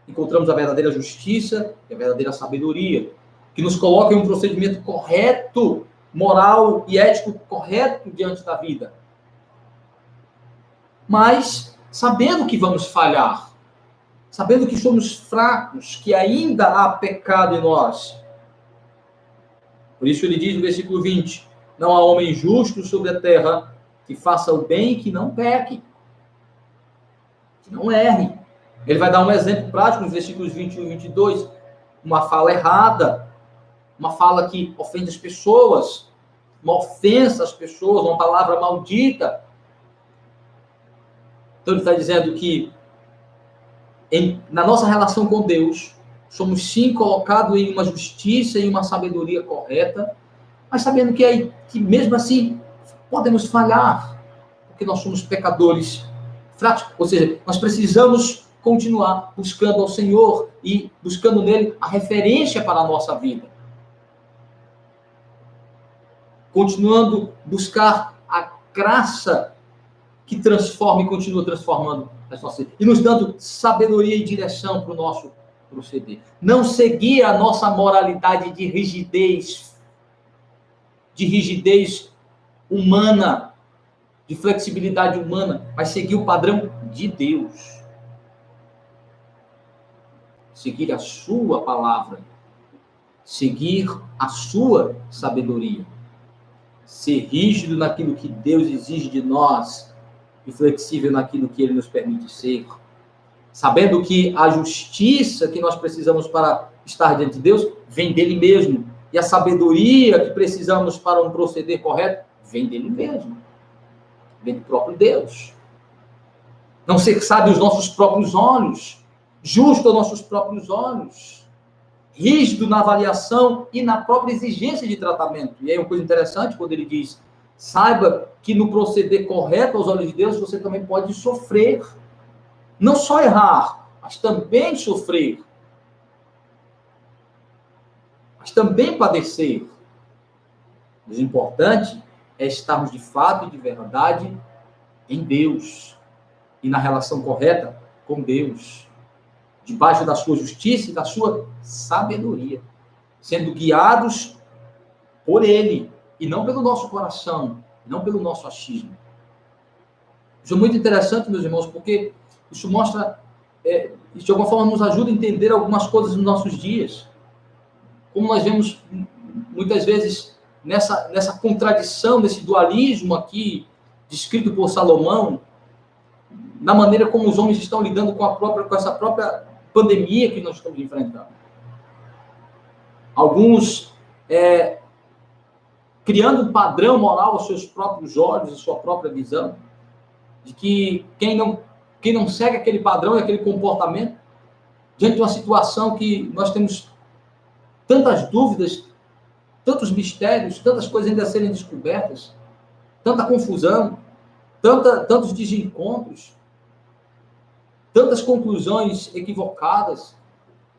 encontramos a verdadeira justiça e a verdadeira sabedoria, que nos coloca em um procedimento correto, moral e ético correto diante da vida. Mas sabendo que vamos falhar, sabendo que somos fracos, que ainda há pecado em nós. Por isso ele diz no versículo 20, não há homem justo sobre a terra que faça o bem e que não peque, que não erre. Ele vai dar um exemplo prático nos versículos 21 e 22, uma fala errada, uma fala que ofende as pessoas, uma ofensa às pessoas, uma palavra maldita. Então ele está dizendo que na nossa relação com Deus, somos sim colocados em uma justiça e uma sabedoria correta, mas sabendo que mesmo assim podemos falhar, porque nós somos pecadores fracos. Ou seja, nós precisamos continuar buscando ao Senhor e buscando nele a referência para a nossa vida. Continuando buscar a graça que transforma e continua transformando as nossas vidas. E nos dando sabedoria e direção para o nosso proceder. Não seguir a nossa moralidade de rigidez humana, de flexibilidade humana, mas seguir o padrão de Deus. Seguir a sua palavra. Seguir a sua sabedoria. Ser rígido naquilo que Deus exige de nós e flexível naquilo que Ele nos permite ser. Sabendo que a justiça que nós precisamos para estar diante de Deus vem dele mesmo. E a sabedoria que precisamos para um proceder correto vem dele mesmo. Vem do próprio Deus. Não ser sábio aos nossos próprios olhos, justo aos nossos próprios olhos, rígido na avaliação e na própria exigência de tratamento. E aí uma coisa interessante quando ele diz, saiba que no proceder correto aos olhos de Deus, você também pode sofrer. Não só errar, mas também sofrer. Mas também padecer. Mas o importante é estarmos de fato e de verdade em Deus. E na relação correta com Deus. Debaixo da sua justiça e da sua sabedoria. Sendo guiados por Ele. E não pelo nosso coração. Não pelo nosso achismo. Isso é muito interessante, meus irmãos, porque isso mostra, de alguma forma, nos ajuda a entender algumas coisas nos nossos dias. Como nós vemos, muitas vezes, nessa contradição, nesse dualismo aqui, descrito por Salomão, na maneira como os homens estão lidando com essa própria pandemia que nós estamos enfrentando. Alguns criando um padrão moral aos seus próprios olhos, à sua própria visão, de que quem não segue aquele padrão e aquele comportamento, diante de uma situação que nós temos tantas dúvidas, tantos mistérios, tantas coisas ainda a serem descobertas, tanta confusão, tantos desencontros, tantas conclusões equivocadas,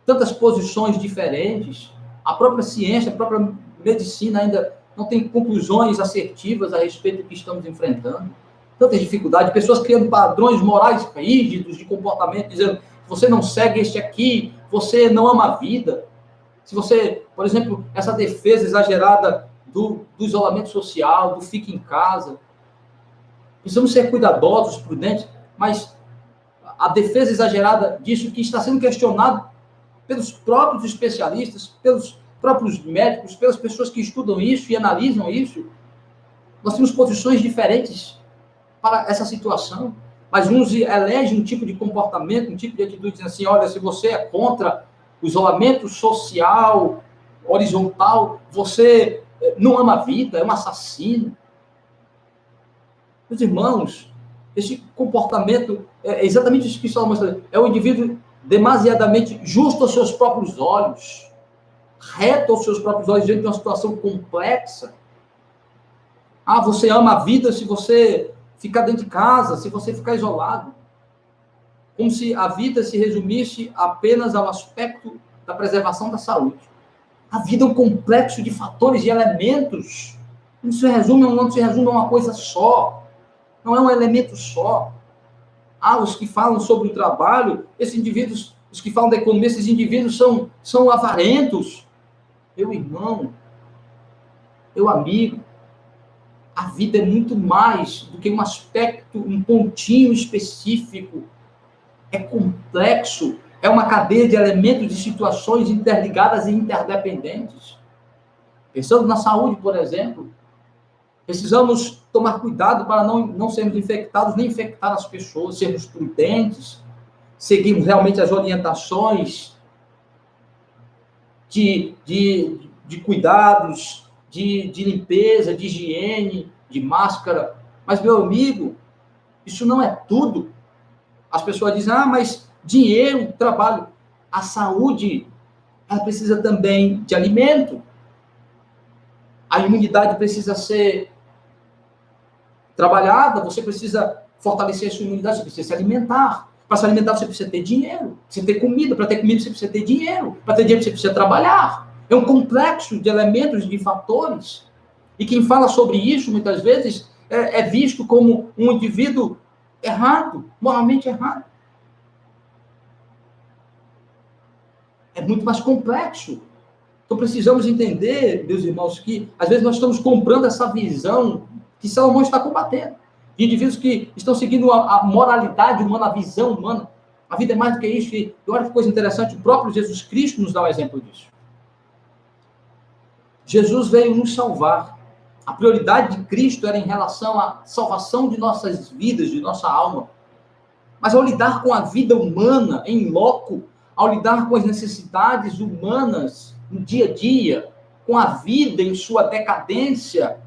tantas posições diferentes, a própria ciência, a própria medicina ainda não tem conclusões assertivas a respeito do que estamos enfrentando. Tanta dificuldade, pessoas criando padrões morais rígidos de comportamento, dizendo, você não segue este aqui, você não ama a vida, se você, por exemplo, essa defesa exagerada do isolamento social, do fique em casa, precisamos ser cuidadosos, prudentes, mas a defesa exagerada disso que está sendo questionado pelos próprios especialistas, pelos próprios médicos, pelas pessoas que estudam isso e analisam isso, nós temos posições diferentes para essa situação, mas uns elegem um tipo de comportamento, um tipo de atitude, dizendo assim, olha, se você é contra o isolamento social, horizontal, você não ama a vida, é um assassino. Meus irmãos, esse comportamento é exatamente isso que Salomão está dizendo. É o indivíduo demasiadamente justo aos seus próprios olhos, reto aos seus próprios olhos, diante de uma situação complexa. Ah, você ama a vida se você ficar dentro de casa, se você ficar isolado. Como se a vida se resumisse apenas ao aspecto da preservação da saúde. A vida é um complexo de fatores e elementos. Não se resume a uma coisa só. Não é um elemento só. Ah, os que falam sobre o trabalho, esses indivíduos, os que falam da economia, esses indivíduos são avarentos. Meu irmão, meu amigo, a vida é muito mais do que um aspecto, um pontinho específico. É complexo, é uma cadeia de elementos e situações interligadas e interdependentes. Pensando na saúde, por exemplo, precisamos tomar cuidado para não sermos infectados, nem infectar as pessoas, sermos prudentes, seguirmos realmente as orientações de cuidados, de limpeza, de higiene, de máscara. Mas, meu amigo, isso não é tudo. As pessoas dizem, mas dinheiro, trabalho. A saúde, ela precisa também de alimento. A imunidade precisa ser trabalhada, você precisa fortalecer a sua imunidade, você precisa se alimentar. Para se alimentar, você precisa ter dinheiro. Você precisa ter comida. Para ter comida, você precisa ter dinheiro. Para ter dinheiro, você precisa trabalhar. É um complexo de elementos, de fatores. E quem fala sobre isso, muitas vezes, é visto como um indivíduo errado, moralmente errado. É muito mais complexo. Então, precisamos entender, meus irmãos, que às vezes nós estamos comprando essa visão que Salomão está combatendo. De indivíduos que estão seguindo a moralidade humana, a visão humana. A vida é mais do que isso. E olha que coisa interessante, o próprio Jesus Cristo nos dá um exemplo disso. Jesus veio nos salvar. A prioridade de Cristo era em relação à salvação de nossas vidas, de nossa alma. Mas ao lidar com a vida humana em loco, ao lidar com as necessidades humanas no dia a dia, com a vida em sua decadência,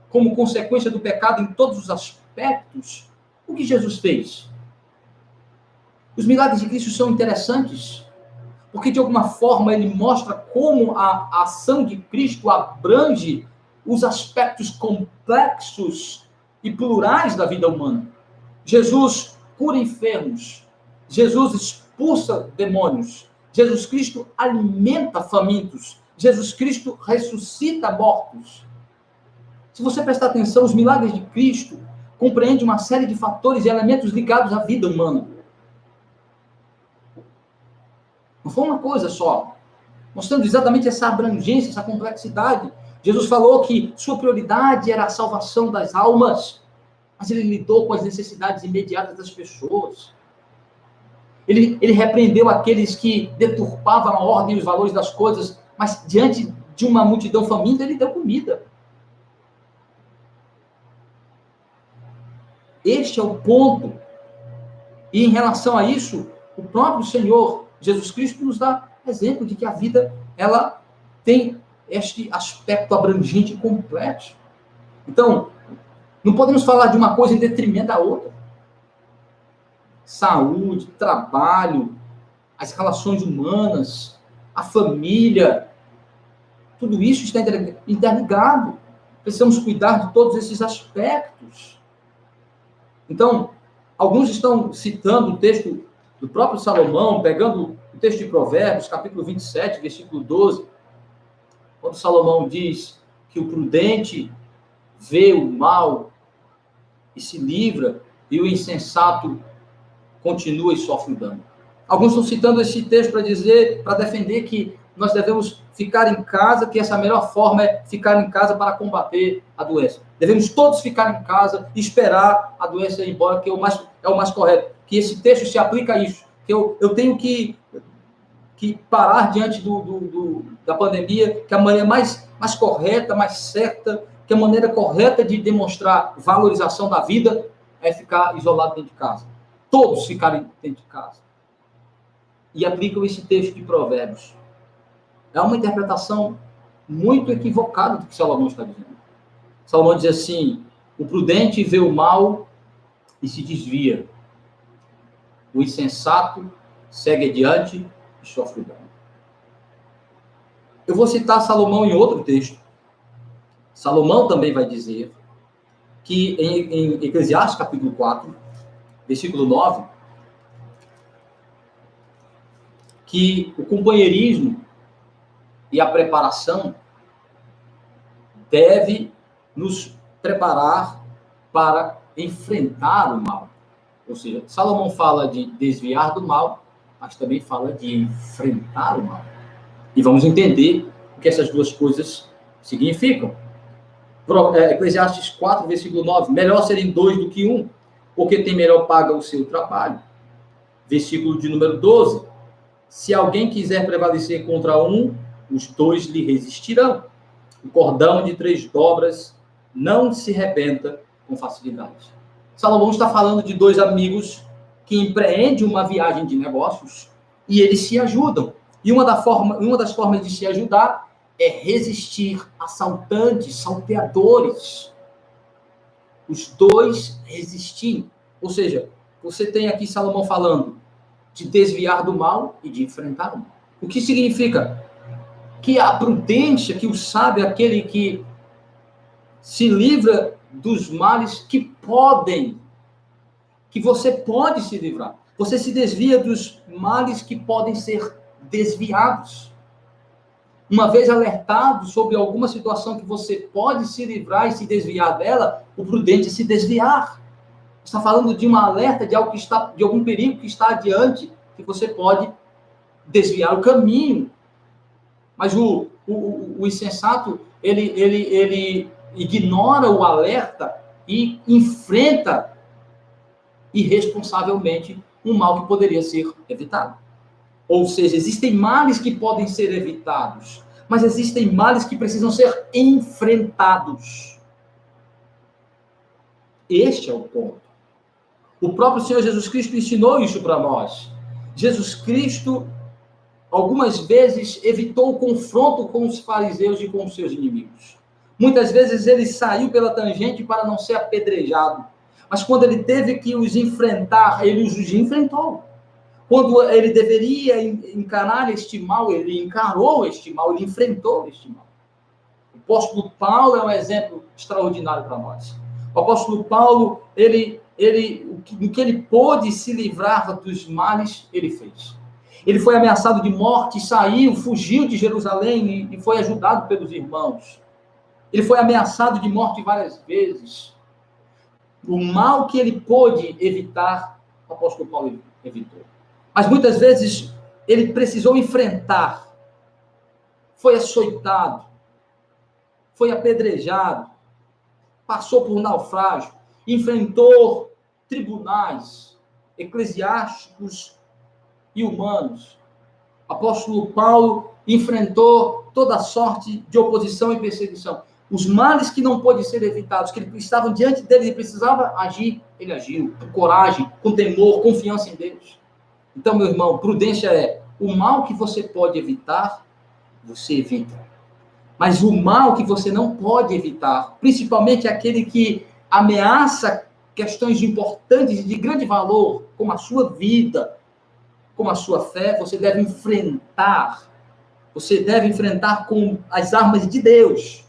como consequência do pecado em todos os aspectos, o que Jesus fez? Os milagres de Cristo são interessantes, porque de alguma forma ele mostra como a ação de Cristo abrange os aspectos complexos e plurais da vida humana. Jesus cura enfermos, Jesus expulsa demônios, Jesus Cristo alimenta famintos, Jesus Cristo ressuscita mortos. Se você prestar atenção, os milagres de Cristo compreendem uma série de fatores e elementos ligados à vida humana. Não foi uma coisa só, mostrando exatamente essa abrangência, essa complexidade. Jesus falou que sua prioridade era a salvação das almas, mas ele lidou com as necessidades imediatas das pessoas. Ele repreendeu aqueles que deturpavam a ordem e os valores das coisas, mas diante de uma multidão faminta, ele deu comida. Este é o ponto. E em relação a isso, o próprio Senhor Jesus Cristo nos dá exemplo de que a vida, ela tem este aspecto abrangente e complexo. Então, não podemos falar de uma coisa em detrimento da outra. Saúde, trabalho, as relações humanas, a família, tudo isso está interligado. Precisamos cuidar de todos esses aspectos. Então, alguns estão citando o texto do próprio Salomão, pegando o texto de Provérbios, capítulo 27, versículo 12, quando Salomão diz que o prudente vê o mal e se livra, e o insensato continua e sofre o dano. Alguns estão citando esse texto para dizer, para defender que nós devemos ficar em casa, que essa melhor forma é ficar em casa para combater a doença. Devemos todos ficar em casa e esperar a doença ir embora, que é o mais correto. Que esse texto se aplica a isso. Que eu tenho que parar diante da pandemia, que a maneira mais correta, mais certa, que a maneira correta de demonstrar valorização da vida é ficar isolado dentro de casa. Todos ficarem dentro de casa. E aplicam esse texto de Provérbios. É uma interpretação muito equivocada do que Salomão está dizendo. Salomão diz assim: o prudente vê o mal e se desvia. O insensato segue adiante e sofre dano. Eu vou citar Salomão em outro texto. Salomão também vai dizer que em Eclesiastes, capítulo 4, versículo 9, que o companheirismo e a preparação deve nos preparar para enfrentar o mal. Ou seja, Salomão fala de desviar do mal, mas também fala de enfrentar o mal. E vamos entender o que essas duas coisas significam. Eclesiastes 4, versículo 9. Melhor serem dois do que um, porque tem melhor paga o seu trabalho. Versículo de número 12. Se alguém quiser prevalecer contra um, os dois lhe resistirão. O cordão de 3 dobras não se rebenta com facilidade. Salomão está falando de 2 amigos que empreendem uma viagem de negócios e eles se ajudam. E uma das formas de se ajudar é resistir a assaltantes, salteadores. Os 2 resistir. Ou seja, você tem aqui Salomão falando de desviar do mal e de enfrentar o mal. O que significa? Que a prudência, que o sábio é aquele que se livra dos males que você pode se livrar. Você se desvia dos males que podem ser desviados. Uma vez alertado sobre alguma situação que você pode se livrar e se desviar dela, o prudente é se desviar. Está falando de uma alerta de algo que está, de algum perigo que está adiante, que você pode desviar o caminho. Mas o insensato, ele ignora o alerta e enfrenta irresponsavelmente um mal que poderia ser evitado. Ou seja, existem males que podem ser evitados, mas existem males que precisam ser enfrentados. Este é o ponto. O próprio Senhor Jesus Cristo ensinou isso para nós. Jesus Cristo, algumas vezes, evitou o confronto com os fariseus e com os seus inimigos. Muitas vezes ele saiu pela tangente para não ser apedrejado. Mas quando ele teve que os enfrentar, ele os enfrentou. Quando ele deveria encarar este mal, ele encarou este mal, ele enfrentou este mal. O apóstolo Paulo é um exemplo extraordinário para nós. O apóstolo Paulo, o que ele pôde se livrar dos males, ele fez. Ele foi ameaçado de morte, saiu, fugiu de Jerusalém e foi ajudado pelos irmãos. Ele foi ameaçado de morte várias vezes. O mal que ele pôde evitar, o apóstolo Paulo evitou. Mas muitas vezes ele precisou enfrentar. Foi açoitado, foi apedrejado, passou por naufrágio, enfrentou tribunais eclesiásticos e humanos. O apóstolo Paulo enfrentou toda sorte de oposição e perseguição. Os males que não podem ser evitados, que estavam diante dele, ele precisava agir, ele agiu, com coragem, com temor, confiança em Deus. Então, meu irmão, prudência é o mal que você pode evitar, você evita. Mas o mal que você não pode evitar, principalmente aquele que ameaça questões importantes e de grande valor, como a sua vida, como a sua fé, você deve enfrentar. Você deve enfrentar com as armas de Deus.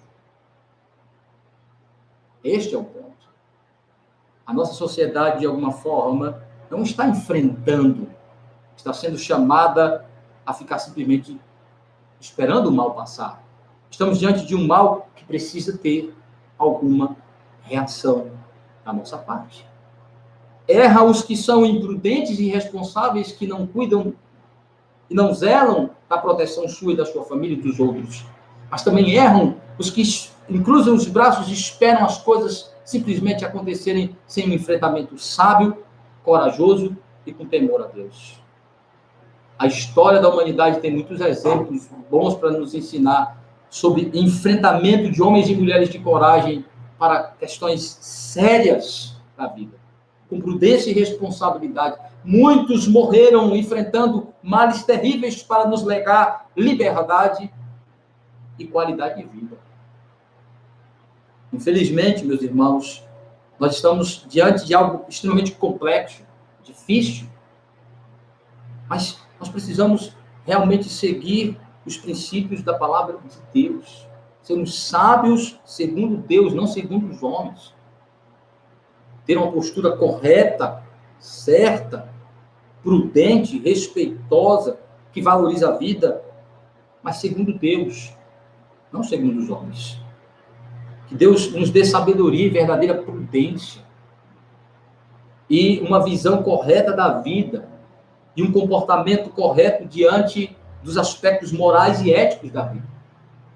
Este é o ponto. A nossa sociedade, de alguma forma, não está enfrentando, está sendo chamada a ficar simplesmente esperando o mal passar. Estamos diante de um mal que precisa ter alguma reação da nossa parte. erra os que são imprudentes e irresponsáveis, que não cuidam e não zelam da proteção sua e da sua família e dos outros. Mas também erram os que cruzam os braços e esperam as coisas simplesmente acontecerem sem um enfrentamento sábio, corajoso e com temor a Deus. A história da humanidade tem muitos exemplos bons para nos ensinar sobre enfrentamento de homens e mulheres de coragem para questões sérias da vida, com prudência e responsabilidade. Muitos morreram enfrentando males terríveis para nos legar liberdade e qualidade de vida. Infelizmente, meus irmãos, nós estamos diante de algo extremamente complexo, difícil, mas nós precisamos realmente seguir os princípios da palavra de Deus. Sermos sábios segundo Deus, não segundo os homens. Ter uma postura correta, certa, prudente, respeitosa, que valoriza a vida, mas segundo Deus, não segundo os homens. Que Deus nos dê sabedoria e verdadeira prudência e uma visão correta da vida e um comportamento correto diante dos aspectos morais e éticos da vida.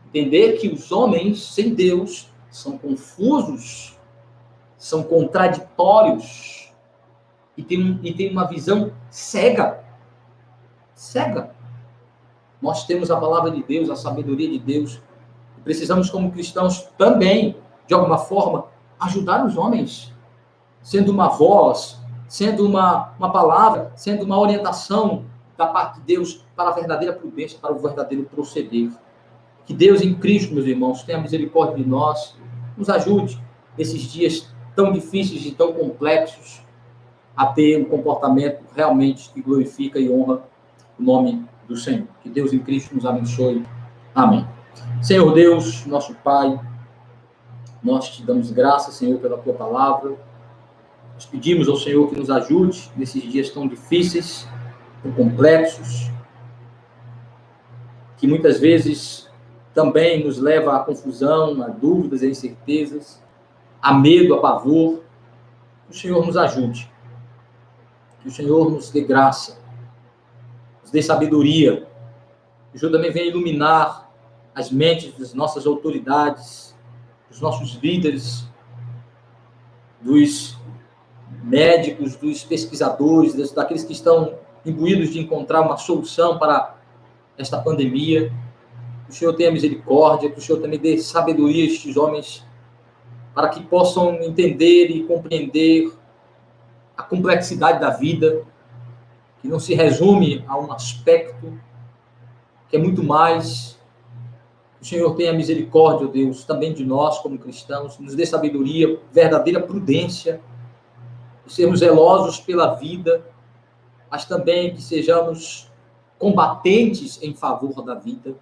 Entender que os homens sem Deus são confusos, são contraditórios e tem uma visão cega. Cega. Nós temos a palavra de Deus, a sabedoria de Deus. E precisamos, como cristãos, também, de alguma forma, ajudar os homens, sendo uma voz, sendo uma palavra, sendo uma orientação da parte de Deus para a verdadeira prudência, para o verdadeiro proceder. Que Deus em Cristo, meus irmãos, tenha misericórdia de nós, nos ajude nesses dias tão difíceis e tão complexos a ter um comportamento realmente que glorifica e honra o nome do Senhor. Que Deus em Cristo nos abençoe. Amém. Senhor Deus, nosso Pai, nós te damos graças, Senhor, pela tua palavra. Nós pedimos ao Senhor que nos ajude nesses dias tão difíceis, tão complexos, que muitas vezes também nos leva à confusão, a dúvidas, a incertezas, a medo, a pavor. Que o Senhor nos ajude. Que o Senhor nos dê graça, nos dê sabedoria. Que o Senhor também venha iluminar as mentes das nossas autoridades, dos nossos líderes, dos médicos, dos pesquisadores, daqueles que estão imbuídos de encontrar uma solução para esta pandemia. Que o Senhor tenha misericórdia, que o Senhor também dê sabedoria a estes homens, para que possam entender e compreender a complexidade da vida, que não se resume a um aspecto, que é muito mais. Que o Senhor tenha misericórdia, ó Deus, também de nós como cristãos, nos dê sabedoria, verdadeira prudência, que sermos zelosos pela vida, mas também que sejamos combatentes em favor da vida,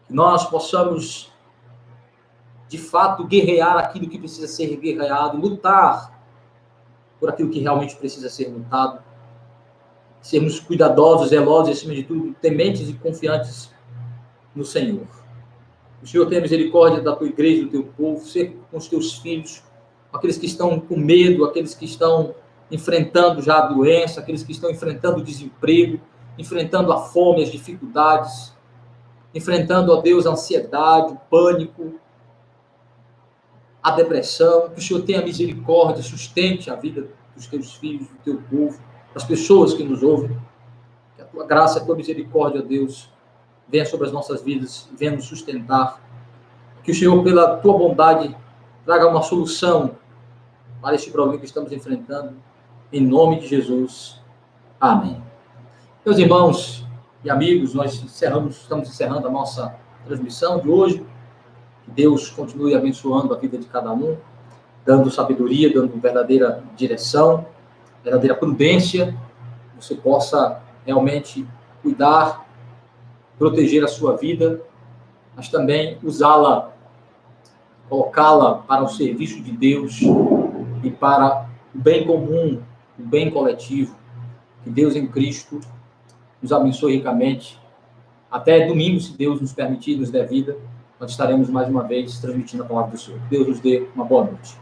que nós possamos, de fato, guerrear aquilo que precisa ser guerreado, lutar por aquilo que realmente precisa ser lutado, sermos cuidadosos, zelosos, acima de tudo, tementes e confiantes no Senhor. O Senhor tenha misericórdia da tua igreja, do teu povo, ser com os teus filhos, aqueles que estão com medo, aqueles que estão enfrentando já a doença, aqueles que estão enfrentando o desemprego, enfrentando a fome, as dificuldades, enfrentando, ó Deus, a ansiedade, o pânico, a depressão. Que o Senhor tenha misericórdia, sustente a vida dos teus filhos, do teu povo, das pessoas que nos ouvem. Que a tua graça, a tua misericórdia, ó Deus, venha sobre as nossas vidas, venha nos sustentar. Que o Senhor, pela tua bondade, traga uma solução para este problema que estamos enfrentando. Em nome de Jesus. Amém. Meus irmãos e amigos, nós estamos encerrando a nossa transmissão de hoje. Que Deus continue abençoando a vida de cada um, dando sabedoria, dando verdadeira direção, verdadeira prudência. Que você possa realmente cuidar, proteger a sua vida, mas também usá-la, colocá-la para o serviço de Deus e para o bem comum, o bem coletivo. Que Deus em Cristo nos abençoe ricamente. Até domingo, se Deus nos permitir, nos der vida, nós estaremos mais uma vez transmitindo a palavra do Senhor. Deus nos dê uma boa noite.